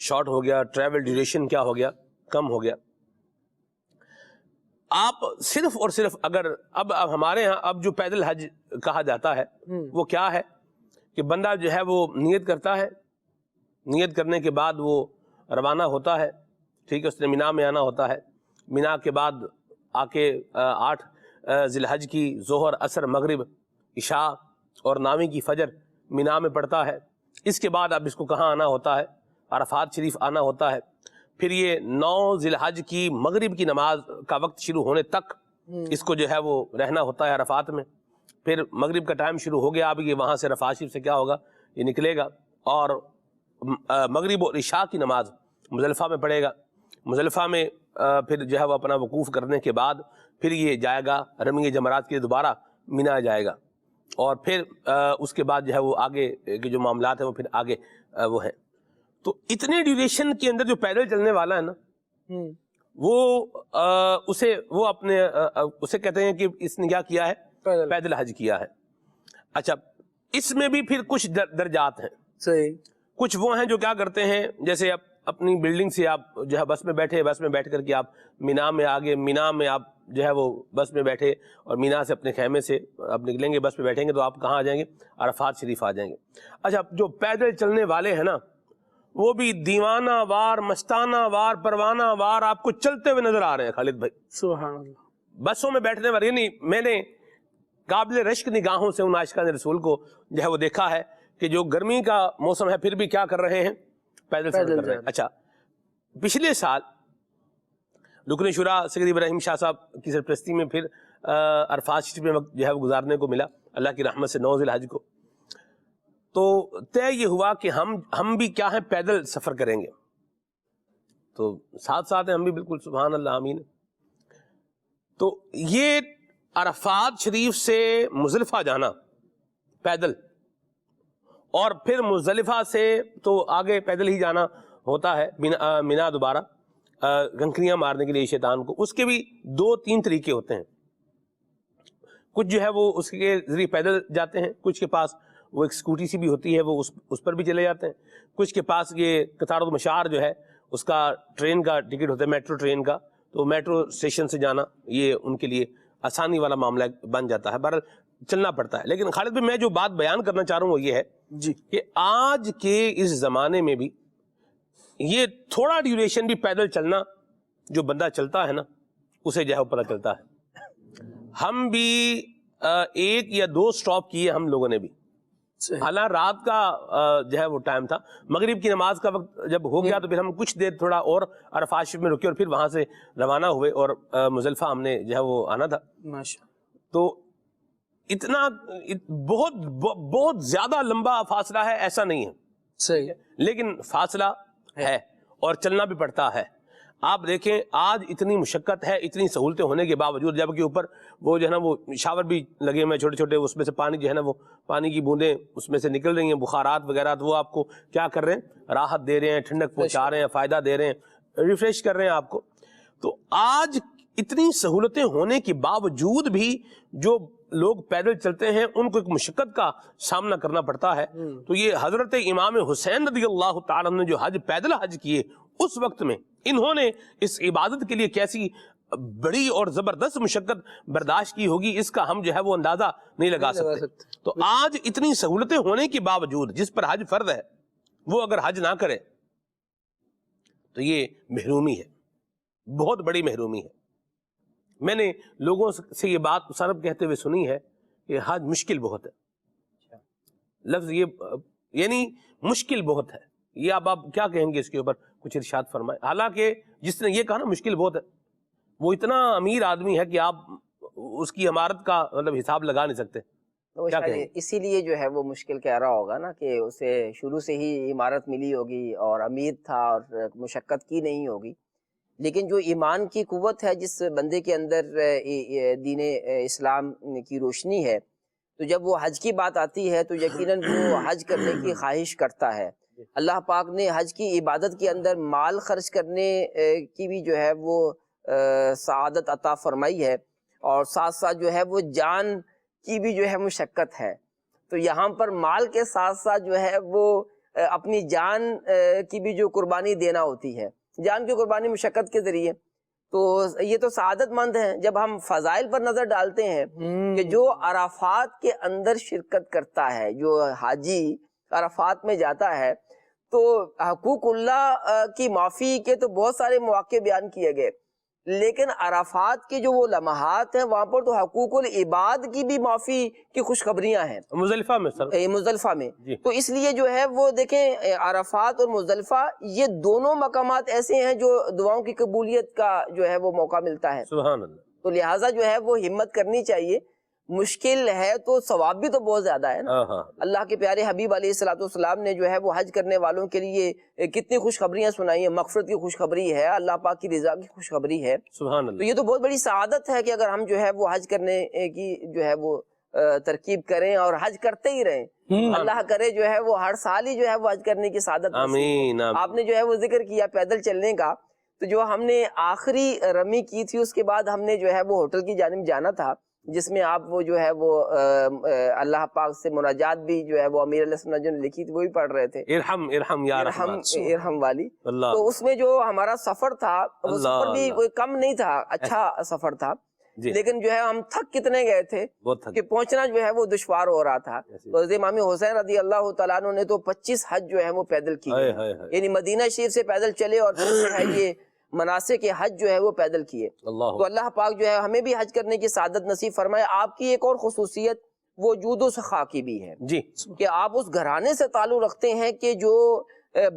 Speaker 2: شارٹ ہو گیا، ٹریول ڈیوریشن کیا ہو گیا، کم ہو گیا. آپ صرف اور صرف اگر اب ہمارے ہاں اب جو پیدل حج کہا جاتا ہے وہ کیا ہے کہ بندہ جو ہے وہ نیت کرتا ہے، نیت کرنے کے بعد وہ روانہ ہوتا ہے، ٹھیک ہے، اس نے مینا میں آنا ہوتا ہے. مینا کے بعد آ کے 8 ذی الحج کی ظہر، عصر، مغرب، عشاء اور نامی کی فجر مینا میں پڑتا ہے. اس کے بعد اب اس کو کہاں آنا ہوتا ہے؟ عرفات شریف آنا ہوتا ہے. پھر یہ 9 ذی الحج کی مغرب کی نماز کا وقت شروع ہونے تک اس کو جو ہے وہ رہنا ہوتا ہے عرفات میں. پھر مغرب کا ٹائم شروع ہو گیا، اب یہ وہاں سے عرفات شریف سے کیا ہوگا، یہ نکلے گا اور مغرب اور عشاء کی نماز مزدلفہ میں پڑھے گا. مزدلفہ میں پھر جو ہے وہ اپنا وقوف کرنے کے بعد پھر یہ جائے گا رمی جمرات کے لیے، دوبارہ مینا جائے گا، اور پھر اس کے بعد جو ہے وہ آگے کے جو معاملات ہیں وہ پھر آگے وہ ہیں. تو اتنے ڈیوریشن کے اندر جو پیدل چلنے والا ہے نا، وہ اپنے اسے کہتے ہیں کہ اس نے کیا کیا ہے؟ پیدل حج کیا ہے. اچھا اس میں بھی پھر کچھ درجات ہیں.
Speaker 6: صحیح.
Speaker 2: کچھ وہ ہیں جو کیا کرتے ہیں جیسے اپنی بلڈنگ سے آپ جو ہے بس میں بیٹھے, بس میں بیٹھ کر کے آپ مینا میں آگے, مینا میں آپ جو ہے وہ بس میں بیٹھے اور مینا سے اپنے خیمے سے آپ نکلیں گے, بس پہ بیٹھیں گے تو آپ کہاں آ جائیں گے؟ عرفات شریف آ جائیں گے. اچھا جو پیدل چلنے والے ہیں نا وہ بھی دیوانہ وار, مستانہ وار, پروانہ وار آپ کو چلتے ہوئے نظر آ رہے ہیں خالد بھائی.
Speaker 6: سبحان اللہ.
Speaker 2: بسوں میں بیٹھنے والے, یعنی میں نے قابل رشک نگاہوں سے ان عاشقان رسول کو جو ہے وہ دیکھا ہے کہ جو گرمی کا موسم ہے پھر بھی کیا کر رہے ہیں؟ پیدل سفر کر رہے ہیں. اچھا پچھلے سال رکن شورا سید ابراہیم شاہ صاحب کی سرپرستی میں پھر عرفات شریف میں وقت جو ہے وہ گزارنے کو ملا اللہ کی رحمت سے 9 ذی الحج کو. تو طے یہ ہوا کہ ہم بھی کیا ہے پیدل سفر کریں گے. تو ساتھ ساتھ ہیں ہم بھی, بالکل سبحان اللہ آمین. تو یہ عرفات شریف سے مزدلفہ جانا پیدل اور پھر مزدلفہ سے تو آگے پیدل ہی جانا ہوتا ہے مینا دوبارہ کنکریاں مارنے کے لیے شیطان کو, اس کے بھی 2-3 طریقے ہوتے ہیں. کچھ جو ہے وہ اس کے ذریعے پیدل جاتے ہیں, کچھ کے پاس وہ ایک سکوٹی سی بھی ہوتی ہے وہ اس پر بھی چلے جاتے ہیں, کچھ کے پاس یہ قطار المشار جو ہے اس کا ٹرین کا ٹکٹ ہوتا ہے, میٹرو ٹرین کا, تو میٹرو اسٹیشن سے جانا یہ ان کے لیے آسانی والا معاملہ بن جاتا ہے. بہرحال چلنا پڑتا ہے. لیکن خالد بھائی میں جو بات بیان کرنا چاہ رہا ہوں وہ یہ ہے
Speaker 6: جی
Speaker 2: کہ آج کے اس زمانے میں بھی یہ تھوڑا ڈیوریشن بھی پیدل چلنا جو بندہ چلتا ہے نا اسے جو ہے پتہ چلتا ہے. ہم بھی 1 یا 2 سٹاپ کیے ہم لوگوں نے بھی, حالانکہ رات کا جو ہے وہ ٹائم تھا, مغرب کی نماز کا وقت جب ہو گیا تو پھر ہم کچھ دیر تھوڑا اور عرفات شریف میں رکے اور پھر وہاں سے روانہ ہوئے اور مزدلفہ ہم نے جو ہے وہ آنا تھا. تو اتنا بہت زیادہ لمبا فاصلہ ہے ایسا نہیں ہے,
Speaker 6: صحیح,
Speaker 2: لیکن فاصلہ ہے اور چلنا بھی پڑتا ہے. آپ دیکھیں آج اتنی مشقت ہے, اتنی سہولتیں ہونے کے باوجود, جب کہ اوپر وہ جو ہے نا وہ شاور بھی لگے ہوئے چھوٹے چھوٹے, اس میں سے پانی جو ہے نا وہ پانی کی بوندیں اس میں سے نکل رہی ہیں, بخارات وغیرہ, تو وہ آپ کو کیا کر رہے ہیں؟ راحت دے رہے ہیں, ٹھنڈک پہنچا رہے ہیں, فائدہ دے رہے ہیں, ریفریش کر رہے ہیں آپ کو. تو آج اتنی سہولتیں ہونے کے باوجود بھی جو لوگ پیدل چلتے ہیں ان کو ایک مشقت کا سامنا کرنا پڑتا ہے. تو یہ حضرت امام حسین رضی اللہ تعالیٰ عنہ نے جو پیدل حج کیے اس وقت میں انہوں نے اس عبادت کے لیے کیسی بڑی اور زبردست مشقت برداشت کی ہوگی, اس کا ہم جو ہے وہ اندازہ نہیں لگا سکتے. تو آج اتنی سہولتیں ہونے کے باوجود جس پر حج فرض ہے وہ اگر حج نہ کرے تو یہ محرومی ہے, بہت بڑی محرومی ہے. میں نے لوگوں سے یہ بات سرب کہتے ہوئے سنی ہے کہ حج مشکل بہت ہے. لفظ یہ یعنی مشکل بہت ہے, یہ اب آپ کیا کہیں گے اس کے اوپر؟ کچھ ارشاد فرمائے. حالانکہ جس نے یہ کہا نا مشکل بہت ہے وہ اتنا امیر آدمی ہے کہ آپ اس کی عمارت کا مطلب حساب لگا نہیں سکتے.
Speaker 5: اسی لیے جو ہے وہ مشکل کہہ رہا ہوگا نا کہ اسے شروع سے ہی عمارت ملی ہوگی اور امیر تھا اور مشقت کی نہیں ہوگی. لیکن جو ایمان کی قوت ہے جس بندے کے اندر دین اسلام کی روشنی ہے, تو جب وہ حج کی بات آتی ہے تو یقیناً وہ حج کرنے کی خواہش کرتا ہے. اللہ پاک نے حج کی عبادت کے اندر مال خرچ کرنے کی بھی جو ہے وہ سعادت عطا فرمائی ہے, اور ساتھ ساتھ جو ہے وہ جان کی بھی جو ہے مشقت ہے. تو یہاں پر مال کے ساتھ ساتھ جو ہے وہ اپنی جان کی بھی جو قربانی دینا ہوتی ہے, جان کی قربانی مشقت کے ذریعے. تو یہ تو سعادت مند ہیں. جب ہم فضائل پر نظر ڈالتے ہیں کہ جو عرفات کے اندر شرکت کرتا ہے, جو حاجی عرفات میں جاتا ہے, تو حقوق اللہ کی معافی کے تو بہت سارے مواقع بیان کیے گئے, لیکن عرفات کے جو وہ لمحات ہیں وہاں پر تو حقوق العباد کی بھی معافی کی خوشخبریاں ہیں
Speaker 2: مزدلفہ میں سر,
Speaker 5: مزدلفہ میں.
Speaker 2: جی.
Speaker 5: تو اس لیے جو ہے وہ دیکھیں عرفات اور مزدلفہ یہ دونوں مقامات ایسے ہیں جو دعاؤں کی قبولیت کا جو ہے وہ موقع ملتا ہے.
Speaker 2: سبحان اللہ.
Speaker 5: تو لہٰذا جو ہے وہ ہمت کرنی چاہیے. مشکل ہے تو ثواب بھی تو بہت زیادہ ہے نا. اللہ کے پیارے حبیب علیہ الصلوۃ والسلام نے جو ہے وہ حج کرنے والوں کے لیے کتنی خوشخبریاں سنائی ہیں. مغفرت کی خوشخبری ہے, اللہ پاک کی رضا کی خوشخبری ہے.
Speaker 2: سبحان اللہ.
Speaker 5: تو یہ تو بہت بڑی سعادت ہے کہ اگر ہم جو ہے وہ حج کرنے کی جو ہے وہ ترکیب کریں اور حج کرتے ہی رہیں. اللہ کرے جو ہے وہ ہر سال ہی جو ہے وہ حج کرنے کی سعادت.
Speaker 2: آمین.
Speaker 5: آپ نے جو ہے وہ ذکر کیا پیدل چلنے کا, تو جو ہم نے آخری رمی کی تھی اس کے بعد ہم نے جو ہے وہ ہوٹل کی جانب جانا تھا، جس میں آپ وہ جو ہے وہ اللہ پاک سے مناجات بھی جو ہے وہ امیر علیہ السلام جو نے لکھی تھی وہ بھی پڑھ رہے تھے،
Speaker 2: ارحم ارحم یا رحمان،
Speaker 5: ارحم والی۔
Speaker 2: اللہ،
Speaker 5: تو اس میں جو ہمارا سفر تھا وہ
Speaker 2: اللہ،
Speaker 5: سفر بھی کوئی کم نہیں تھا، اچھا سفر تھا،
Speaker 2: جی،
Speaker 5: لیکن جو ہے ہم تھک کتنے گئے تھے
Speaker 2: بہت تھک،
Speaker 5: کہ پہنچنا جو ہے وہ دشوار ہو رہا تھا۔ تو حضرت امام حسین رضی اللہ تعالیٰ عنہ نے تو 25 حج جو ہے وہ پیدل کی،
Speaker 2: ہائے ہائے ہائے،
Speaker 5: یعنی مدینہ شریف سے پیدل چلے اور پھر جو ہے یہ مناسک حج جو ہے وہ پیدل کیے۔
Speaker 2: اللہ،
Speaker 5: تو اللہ پاک جو ہے ہمیں بھی حج کرنے کی سعادت نصیب فرمائے۔ آپ کی ایک اور خصوصیت وہ جود و سخا کی بھی ہے
Speaker 2: جی،
Speaker 5: کہ آپ اس گھرانے سے تعلق رکھتے ہیں کہ جو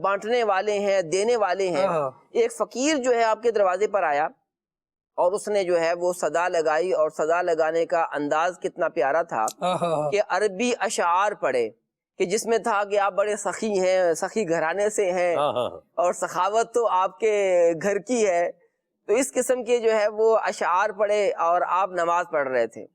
Speaker 5: بانٹنے والے ہیں، دینے والے ہیں۔ ایک فقیر جو ہے آپ کے دروازے پر آیا اور اس نے جو ہے وہ صدا لگائی، اور صدا لگانے کا انداز کتنا پیارا تھا کہ عربی اشعار پڑھے، کہ جس میں تھا کہ آپ بڑے سخی ہیں، سخی گھرانے سے ہیں اور سخاوت تو آپ کے گھر کی ہے۔ تو اس قسم کے جو ہے وہ اشعار پڑھے اور آپ نماز پڑھ رہے تھے۔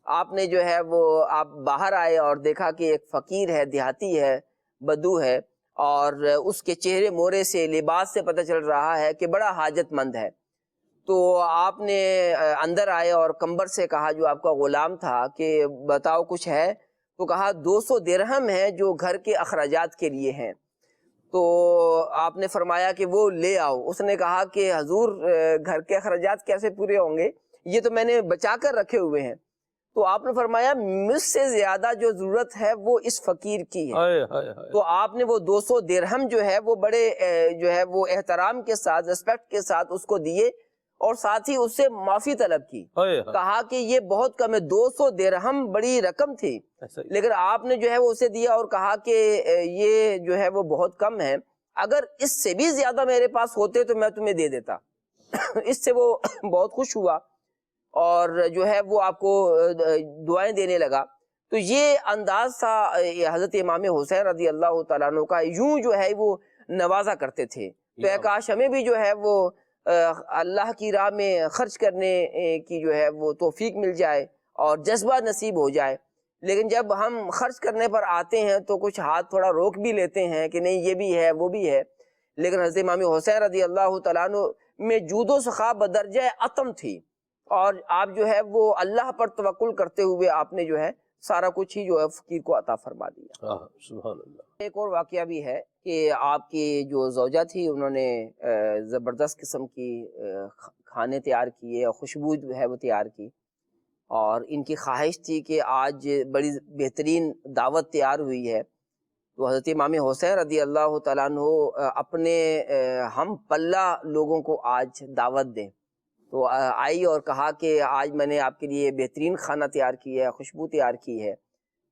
Speaker 5: آپ نے جو ہے وہ آپ باہر آئے اور دیکھا کہ ایک فقیر ہے، دیہاتی ہے، بدو ہے، اور اس کے چہرے مورے سے، لباس سے پتہ چل رہا ہے کہ بڑا حاجت مند ہے۔ تو آپ نے اندر آئے اور کمبر سے کہا جو آپ کا غلام تھا کہ بتاؤ کچھ ہے؟ تو کہا 200 درہم ہے جو گھر کے اخراجات کے لیے ہیں۔ تو آپ نے فرمایا کہ وہ لے آؤ۔ اس نے کہا کہ حضور گھر کے اخراجات کیسے پورے ہوں گے، یہ تو میں نے بچا کر رکھے ہوئے ہیں۔ تو آپ نے فرمایا مجھ سے زیادہ جو ضرورت ہے وہ اس فقیر کی ہے۔ تو آپ نے وہ 200 درہم جو ہے وہ بڑے جو ہے وہ احترام کے ساتھ، ریسپیکٹ کے ساتھ اس کو دیے، اور ساتھ ہی اس سے معافی طلب کی، کہا کہ یہ بہت کم ہے، 200 درہم بڑی رقم تھی، لیکن آپ نے جو ہے وہ اسے دیا اور کہا کہ یہ جو ہے وہ بہت کم ہے، اگر اس سے بھی زیادہ میرے پاس ہوتے تو میں تمہیں دے دیتا۔ اس سے وہ بہت خوش ہوا اور جو ہے وہ آپ کو دعائیں دینے لگا۔ تو یہ انداز تھا حضرت امام حسین رضی اللہ تعالیٰ عنہ کا، یوں جو ہے وہ نوازا کرتے تھے۔ تو اے کاش ہمیں بھی جو ہے وہ اللہ کی راہ میں خرچ کرنے کی جو ہے وہ توفیق مل جائے اور جذبہ نصیب ہو جائے، لیکن جب ہم خرچ کرنے پر آتے ہیں تو کچھ ہاتھ تھوڑا روک بھی لیتے ہیں کہ نہیں یہ بھی ہے وہ بھی ہے، لیکن حضرت امام حسین رضی اللہ تعالیٰ عنہ میں جود و سخا بدرجہ عتم تھی، اور آپ جو ہے وہ اللہ پر توکل کرتے ہوئے آپ نے جو ہے سارا کچھ ہی جو ہے فقیر کو عطا فرما دیا۔
Speaker 2: سبحان اللہ۔
Speaker 5: ایک اور واقعہ بھی ہے کہ آپ کی جو زوجہ تھی انہوں نے زبردست قسم کی کھانے تیار کیے اور خوشبو جو ہے وہ تیار کی، اور ان کی خواہش تھی کہ آج بڑی بہترین دعوت تیار ہوئی ہے۔ تو حضرت امام حسین رضی اللہ تعالیٰ عنہ اپنے ہم پلہ لوگوں کو آج دعوت دیں، تو آئی اور کہا کہ آج میں نے آپ کے لیے بہترین کھانا تیار کیا ہے، خوشبو تیار کی ہے،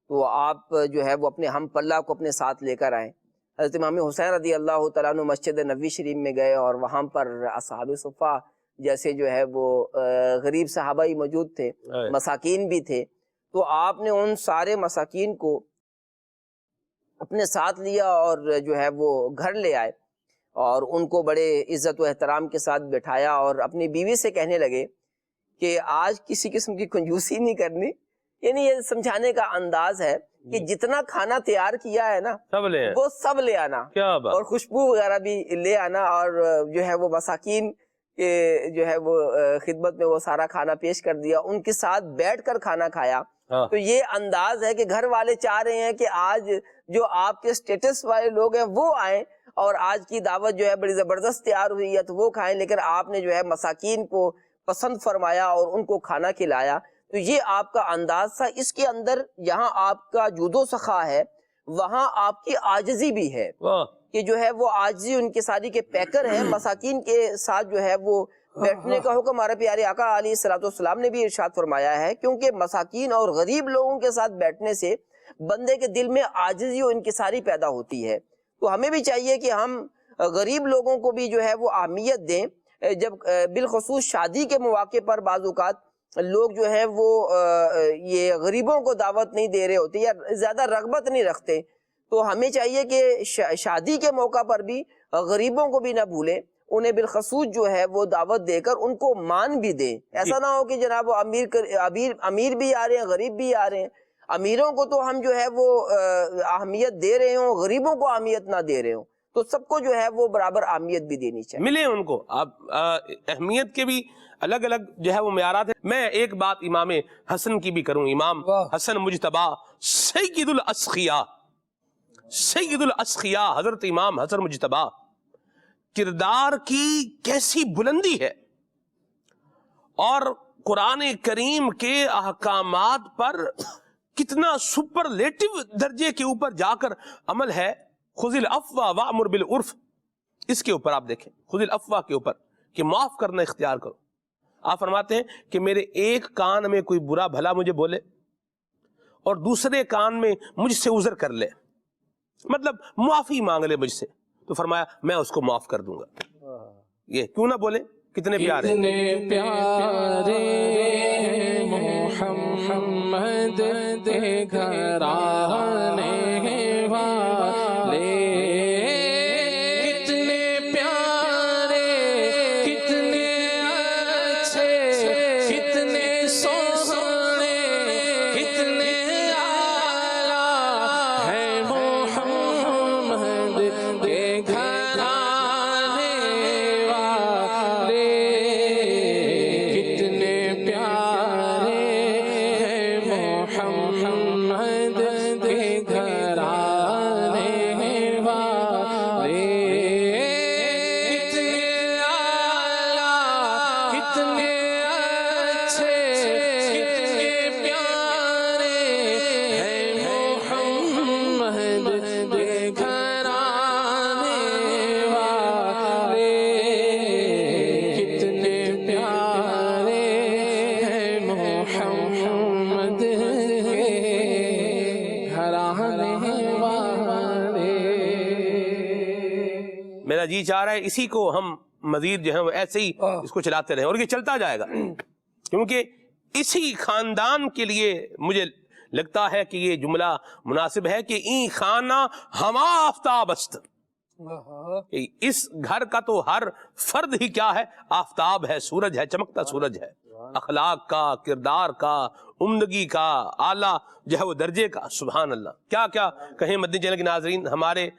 Speaker 5: تو آپ جو ہے وہ اپنے ہم پلہ کو اپنے ساتھ لے کر آئیں۔ حضرت امام حسین رضی اللہ تعالیٰ عنہ مسجد نبوی شریف میں گئے اور وہاں پر اصحاب صفہ جیسے جو ہے وہ غریب صحابہ ہی موجود تھے، مساکین بھی تھے، تو آپ نے ان سارے مساکین کو اپنے ساتھ لیا اور جو ہے وہ گھر لے آئے اور ان کو بڑے عزت و احترام کے ساتھ بٹھایا، اور اپنی بیوی سے کہنے لگے کہ آج کسی قسم کی کنجوسی نہیں کرنی، یعنی یہ سمجھانے کا انداز ہے کہ جتنا کھانا تیار کیا ہے نا وہ سب لے آنا، اور خوشبو وغیرہ بھی لے آنا، اور جو ہے وہ مساکین کے جو ہے وہ خدمت میں وہ سارا کھانا پیش کر دیا، ان کے ساتھ بیٹھ کر کھانا کھایا۔ تو یہ انداز ہے کہ گھر والے چاہ رہے ہیں کہ آج جو آپ کے سٹیٹس والے لوگ ہیں وہ آئیں اور آج کی دعوت جو ہے بڑی زبردست تیار ہوئی ہے تو وہ کھائیں، لیکن آپ نے جو ہے مساکین کو پسند فرمایا اور ان کو کھانا کھلایا۔ تو یہ آپ کا انداز تھا، اس کے اندر یہاں آپ کا جود و سخا ہے، وہاں آپ کی عاجزی بھی ہے کہ جو ہے وہ عاجزی ان کے ساری کے پیکر ہیں، مساکین کے ساتھ جو ہے وہ بیٹھنے کا حکم ہمارے پیارے آقا علیہ الصلوۃ والسلام نے بھی ارشاد فرمایا ہے، کیونکہ مساکین اور غریب لوگوں کے ساتھ بیٹھنے سے بندے کے دل میں عاجزی و انکساری پیدا ہوتی ہے۔ تو ہمیں بھی چاہیے کہ ہم غریب لوگوں کو بھی جو ہے وہ اہمیت دیں، جب بالخصوص شادی کے مواقع پر بعض اوقات لوگ جو ہے وہ یہ غریبوں کو دعوت نہیں دے رہے ہوتے یا زیادہ رغبت نہیں رکھتے، تو ہمیں چاہیے کہ شادی کے موقع پر بھی غریبوں کو بھی نہ بھولیں، انہیں بالخصوص جو ہے وہ دعوت دے کر ان کو مان بھی دیں۔ ایسا نہ ہو کہ جناب وہ امیر بھی آ رہے ہیں، غریب بھی آ رہے ہیں، امیروں کو تو ہم جو ہے وہ اہمیت دے رہے ہوں، غریبوں کو اہمیت نہ دے رہے ہوں۔ تو سب کو جو ہے وہ برابر اہمیت بھی دینی چاہیے،
Speaker 2: ملے ان کو. اب اہمیت کے بھی الگ الگ جو ہے وہ معیارات ہیں. میں ایک بات امام حسن کی بھی کروں. امام حسن مجتبی سید الاسخیاء، سید الاسخیاء حضرت امام حسن مجتبی، کردار کی کیسی بلندی ہے اور قرآن کریم کے احکامات پر کتنا سپرلیٹو درجے کے اوپر جا کر عمل ہے. خذ العفو وامر بالعرف، اس کے اوپر آپ دیکھیں، خذ العفو کے اوپر کہ معاف کرنا اختیار کرو. آپ فرماتے ہیں کہ میرے ایک کان میں کوئی برا بھلا مجھے بولے اور دوسرے کان میں مجھ سے عذر کر لے، مطلب معافی مانگ لے مجھ سے، تو فرمایا میں اس کو معاف کر دوں گا. یہ کیوں نہ بولے؟ کتنے پیارے،
Speaker 1: کتنے پیارے محمد کے گھرانے والے، کتنے پیارے، کتنے اچھے، کتنے سوہنے، کتنے اعلیٰ ہے محمد کے گھرانے والے، کتنے پیارے ہیں محمد کے گھرانے والے، کتنے اعلیٰ، کتنے اچھے، کتنے پیارے ہیں محمد کے گھرانے والے، کتنے پیارے ہیں محمد کے گھرانے والے.
Speaker 2: میرا جی چاہ رہا ہے اسی کو ہم مزید جو ہے وہ ایسے ہی اس کو چلاتے رہیں اور یہ چلتا جائے گا، کیونکہ اسی خاندان کے لیے مجھے لگتا ہے کہ یہ جملہ مناسب ہے کہ این خانہ ہما آفتاب است، کہ اس گھر کا تو ہر فرد ہی کیا ہے؟ آفتاب ہے، سورج ہے، چمکتا سورج ہے، اخلاق کا، کردار کا، عمدگی کا، اعلیٰ جو ہے وہ درجے کا. سبحان اللہ. کیا کیا کہیں مدنی چینل کے ناظرین، ہمارے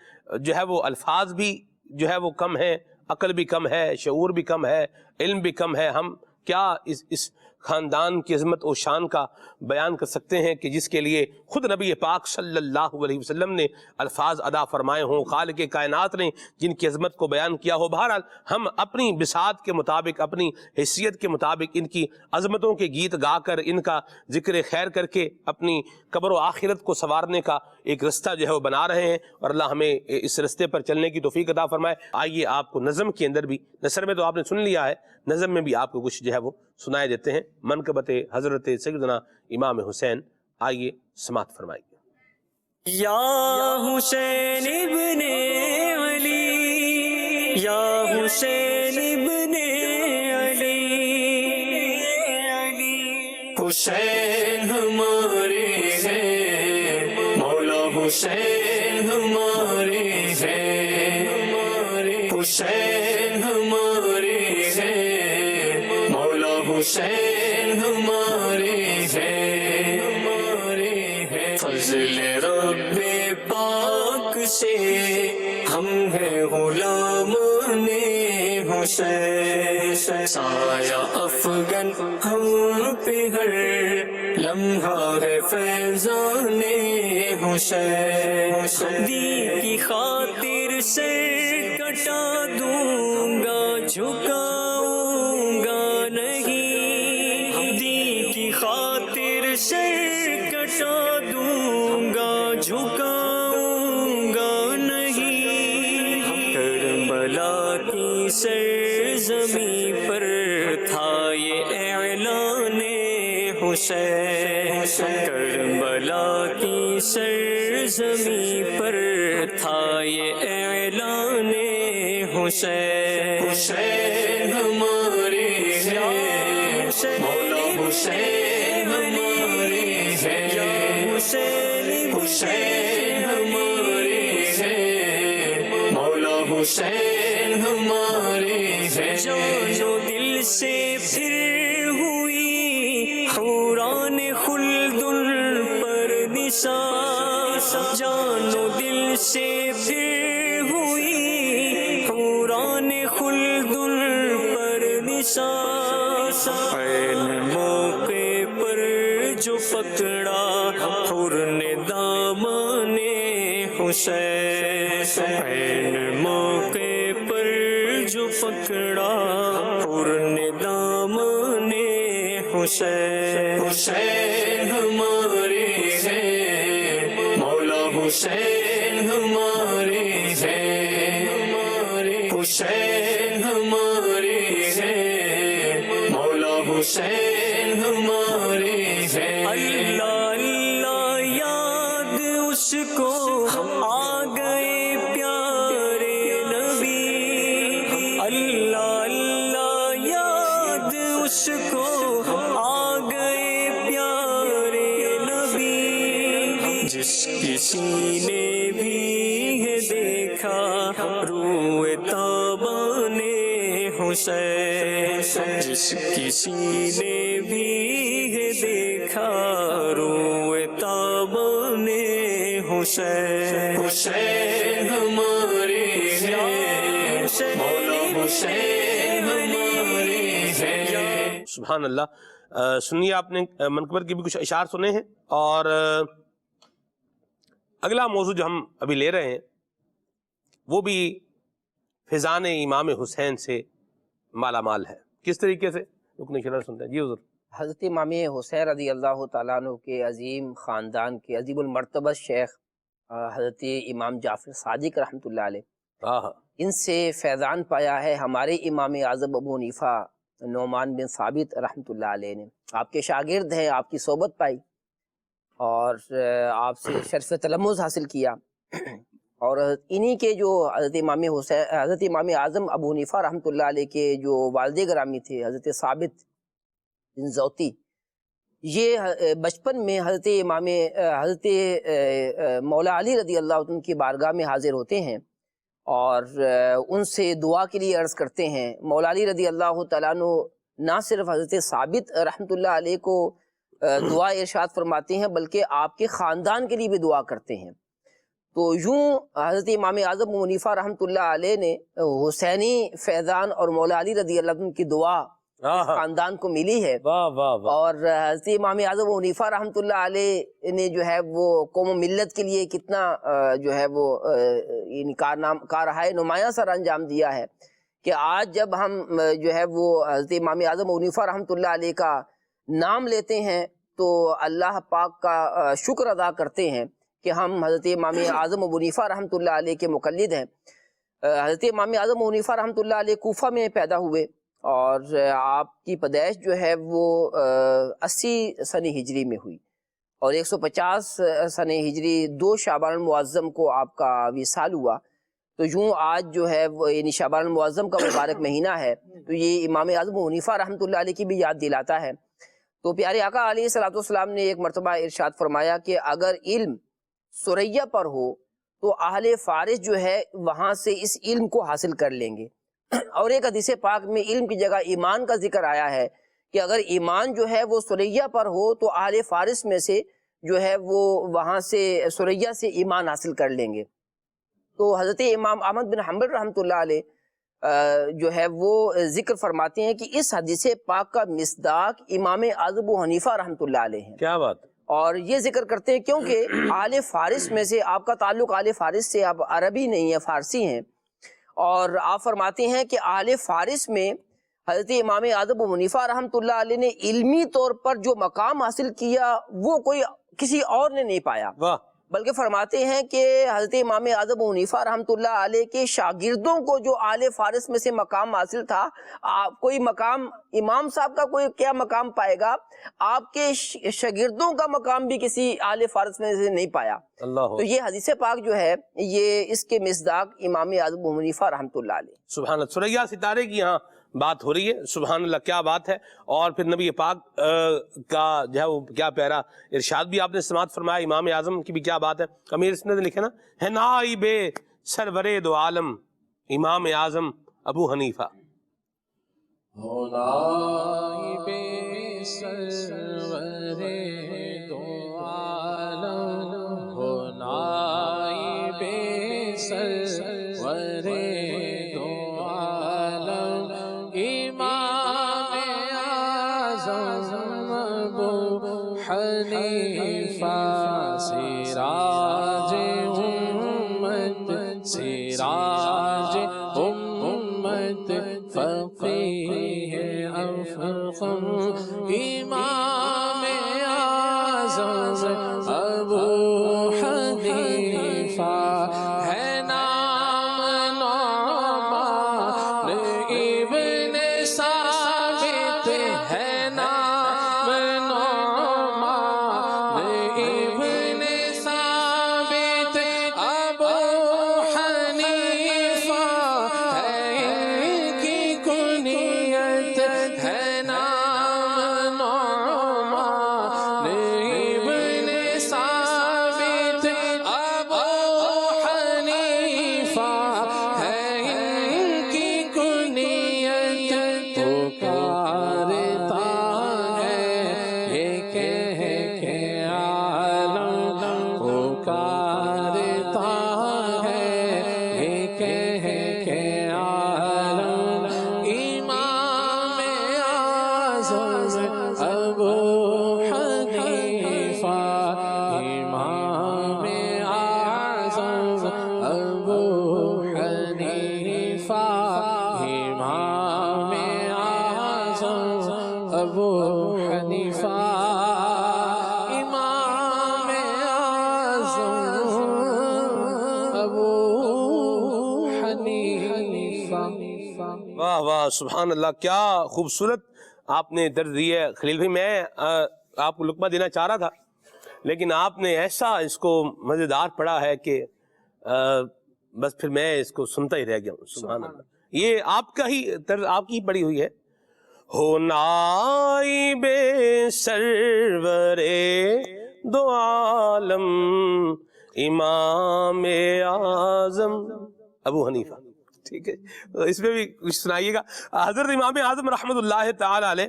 Speaker 2: جو ہے وہ الفاظ بھی جو ہے وہ کم ہیں، عقل بھی کم ہے، شعور بھی کم ہے، علم بھی کم ہے. ہم کیا اس خاندان کی عظمت و شان کا بیان کر سکتے ہیں کہ جس کے لیے خود نبی پاک صلی اللہ علیہ وسلم نے الفاظ ادا فرمائے ہوں، خالق کائنات نے جن کی عظمت کو بیان کیا ہو. بہرحال ہم اپنی بساط کے مطابق، اپنی حیثیت کے مطابق ان کی عظمتوں کے گیت گا کر، ان کا ذکر خیر کر کے اپنی قبر و آخرت کو سنوارنے کا ایک رستہ جو ہے وہ بنا رہے ہیں، اور اللہ ہمیں اس رستے پر چلنے کی توفیق عطا فرمائے. آئیے آپ کو نظم کے اندر بھی، نثر میں تو آپ نے سن لیا ہے، نظم میں بھی آپ کو کچھ جو ہے وہ سنائے دیتے ہیں. منقبت حضرت سیدنا امام حسین، آئیے سماعت فرمائیے.
Speaker 7: یا حسین ابن علی، یا حسین ابن علی، حسین ہمارے ہیں، مولا حسین ہمارے ہیں، حسین ہمارے ہیں، مولا حسین ہمارے ہیں، فضل رب پاک سے ہم ہیں غلامان حسین، سایہ افغن ہم پہ ہر لمحہ ہے فیضان حسین، دی کی خاطر سے کٹا دوں گا، جھکاؤں گا نہیں، دی کی خاطر سے کٹا دوں گا، جھکاؤں گا نہیں. کربلا کی سرزمین پر تھا یہ اعلان حسین، کربلا کی سرزمین پر تھا یہ اعلان حسین، حسین ہمارے ہیں، مولا حسین ہمارے ہیں، حسین حسین ہمارے ہیں، مولا حسین ہمارے ہیں. جان و دل سے پھر ہوئی حوران خلد پر نثار، جان و دل سے پھر ہوئی حسین موقع پر جو پکڑا پورن دامن حسین حسین ہمارے ہیں مولا حسین ہمارے ہیں حسین ہمارے ہیں مولا حسین ہمارے ہیں اللہ اللہ یاد اس کو آ گئے پیارے نبی اللہ اللہ یاد اس کو آ گئے پیارے نبی جس کسی نے بھی ہے دیکھا روئے تابان حسین جس کسی نے بھی ہے دیکھا روئے تابان حسین حسین ہمارے ہیں مولا حسین ہمارے ہیں.
Speaker 2: سبحان اللہ. سنیے آپ نے منقبر کے بھی کچھ اشعار سنے ہیں، اور اگلا موضوع جو ہم ابھی لے رہے ہیں وہ بھی فیضان امام حسین سے مالا مال ہے. کس طریقے سے؟ رکن شرح سنتے ہیں. جی حضور.
Speaker 5: حضرت امام حسین رضی اللہ تعالیٰ عنہ کے عظیم خاندان کے عظیم المرتبہ شیخ حضرت امام جعفر صادق رحمۃ اللہ علیہ، ان سے فیضان پایا ہے ہمارے امام اعظم ابو حنیفہ نعمان بن ثابت رحمۃ اللہ علیہ نے. آپ کے شاگرد ہیں، آپ کی صحبت پائی اور آپ سے شرف تلمذ حاصل کیا، اور انہی کے جو حضرت امام اعظم ابو حنیفہ رحمۃ اللہ علیہ کے جو والد گرامی تھے حضرت ثابت بن زوتی، یہ بچپن میں حضرت مولا علی رضی اللہ عنہ کی بارگاہ میں حاضر ہوتے ہیں اور ان سے دعا کے لیے عرض کرتے ہیں. مولا علی رضی اللہ تعالیٰ عنہ نہ صرف حضرت ثابت رحمۃ اللہ علیہ کو دعا ارشاد فرماتے ہیں بلکہ آپ کے خاندان کے لیے بھی دعا کرتے ہیں. تو یوں حضرت امام اعظم ابو حنیفہ رحمۃ اللہ علیہ نے حسینی فیضان اور مولا علی رضی اللہ عنہ کی دعا خاندان کو ملی ہے. اور حضرت امام اعظم ابو حنیفہ رحمۃ اللہ علیہ نے جو ہے وہ قوم و ملت کے لیے کتنا جو ہے وہ کارہائے نمایاں سر انجام دیا ہے کہ آج جب ہم جو ہے وہ حضرت امام اعظم ابو حنیفہ رحمۃ اللہ علیہ کا نام لیتے ہیں تو اللہ پاک کا شکر ادا کرتے ہیں کہ ہم حضرت امام اعظم ابو حنیفہ رحمۃ اللہ علیہ کے مقلد ہیں. حضرت امام اعظم ابو حنیفہ رحمۃ اللہ علیہ کوفہ میں پیدا ہوئے اور آپ کی پیدائش جو ہے وہ 80 سنہ ہجری میں ہوئی اور 150 سنہ ہجری 2 شعبان المعظم کو آپ کا وصال ہوا. تو یوں آج جو ہے وہ یعنی شعبان المعظم کا مبارک مہینہ ہے تو یہ امام اعظم ابو حنیفہ رحمۃ اللہ علیہ کی بھی یاد دلاتا ہے. تو پیارے آقا علیہ الصلوۃ والسلام نے ایک مرتبہ ارشاد فرمایا کہ اگر علم ثریا پر ہو تو اہل فارس جو ہے وہاں سے اس علم کو حاصل کر لیں گے. اور ایک حدیث پاک میں علم کی جگہ ایمان کا ذکر آیا ہے کہ اگر ایمان جو ہے وہ ثریا پر ہو تو اہل فارس میں سے جو ہے وہ وہاں سے ثریا سے ایمان حاصل کر لیں گے. تو حضرت امام احمد بن حنبل رحمۃ اللہ علیہ جو ہے وہ ذکر فرماتے ہیں کہ اس حدیث پاک کا مصداق امام اعظم ابو حنیفہ رحمۃ اللہ علیہ ہیں.
Speaker 2: کیا بات.
Speaker 5: اور یہ ذکر کرتے ہیں کیونکہ اہل فارس میں سے آپ کا تعلق اہل فارس سے آپ عربی نہیں ہیں، فارسی ہیں، اور آپ فرماتے ہیں کہ اہل فارس میں حضرت امام اعظم ابو حنیفہ رحمۃ اللہ علیہ نے علمی طور پر جو مقام حاصل کیا وہ کوئی کسی اور نے نہیں پایا.
Speaker 2: واہ.
Speaker 5: بلکہ فرماتے ہیں کہ حضرت امام اعظم ابو حنیفہ رحمۃ اللہ علیہ کے شاگردوں کو جو اہل فارس میں سے مقام حاصل تھا، کوئی مقام امام صاحب کا کوئی کیا مقام پائے گا، آپ کے شاگردوں کا مقام بھی کسی اہل فارس میں سے نہیں پایا. تو یہ حدیث پاک جو ہے یہ اس کے مصداق امام اعظم ابو حنیفہ رحمۃ اللہ علیہ.
Speaker 2: سبحان اللہ. ثریا ستارے کی یہاں بات ہو رہی ہے. سبحان اللہ، کیا بات ہے. اور پھر نبی پاک کا جو ہے وہ کیا پیارا ارشاد بھی آپ نے سماعت فرمایا. امام اعظم کی بھی کیا بات ہے. امیر اسند نے لکھے نا، ہے نائب سرور دو عالم امام اعظم ابو حنیفہ.
Speaker 1: نائب سرور دو عالم، نائب سرور دو عالم امام اعظم ابو حنیفہ، سراج امت فقیہ افخم امام اعظم ابو حنیفہ ہے نام نعمان ابن ثابت ہے نام نعمان ابن ثابت ابو حنیفہ ہے ان کی کنیت ہے نام نعمان ابن ثابت ابو حنیفہ ہے ان کی کنیت پکارتا ہے یہ کہہ کے عالم پکارتا ہے یہ کہہ کے عالم امام اعظم ابو حنیفہ امام اعظم ابو حنیفہ امام اعظم ابو حنیفہ امام اعظم ابو حنیفہ.
Speaker 2: واہ واہ سبحان اللہ، کیا خوبصورت آپ نے درد دی ہے خلیل بھائی. میں آپ کو لقمہ دینا چاہ رہا تھا لیکن آپ نے ایسا اس کو مزیدار پڑھا ہے کہ بس پھر میں اس کو سنتا ہی رہ گیا ہوں. سبحان اللہ، یہ آپ کا ہی طرز، آپ کی ہی پڑھی ہوئی ہے. ہو نائب سرور دو عالم امام اعظم ابو حنیفہ. ٹھیک ہے، اس میں بھی کچھ سنائیے گا. حضرت امام اعظم رحمۃ اللہ تعالی علیہ،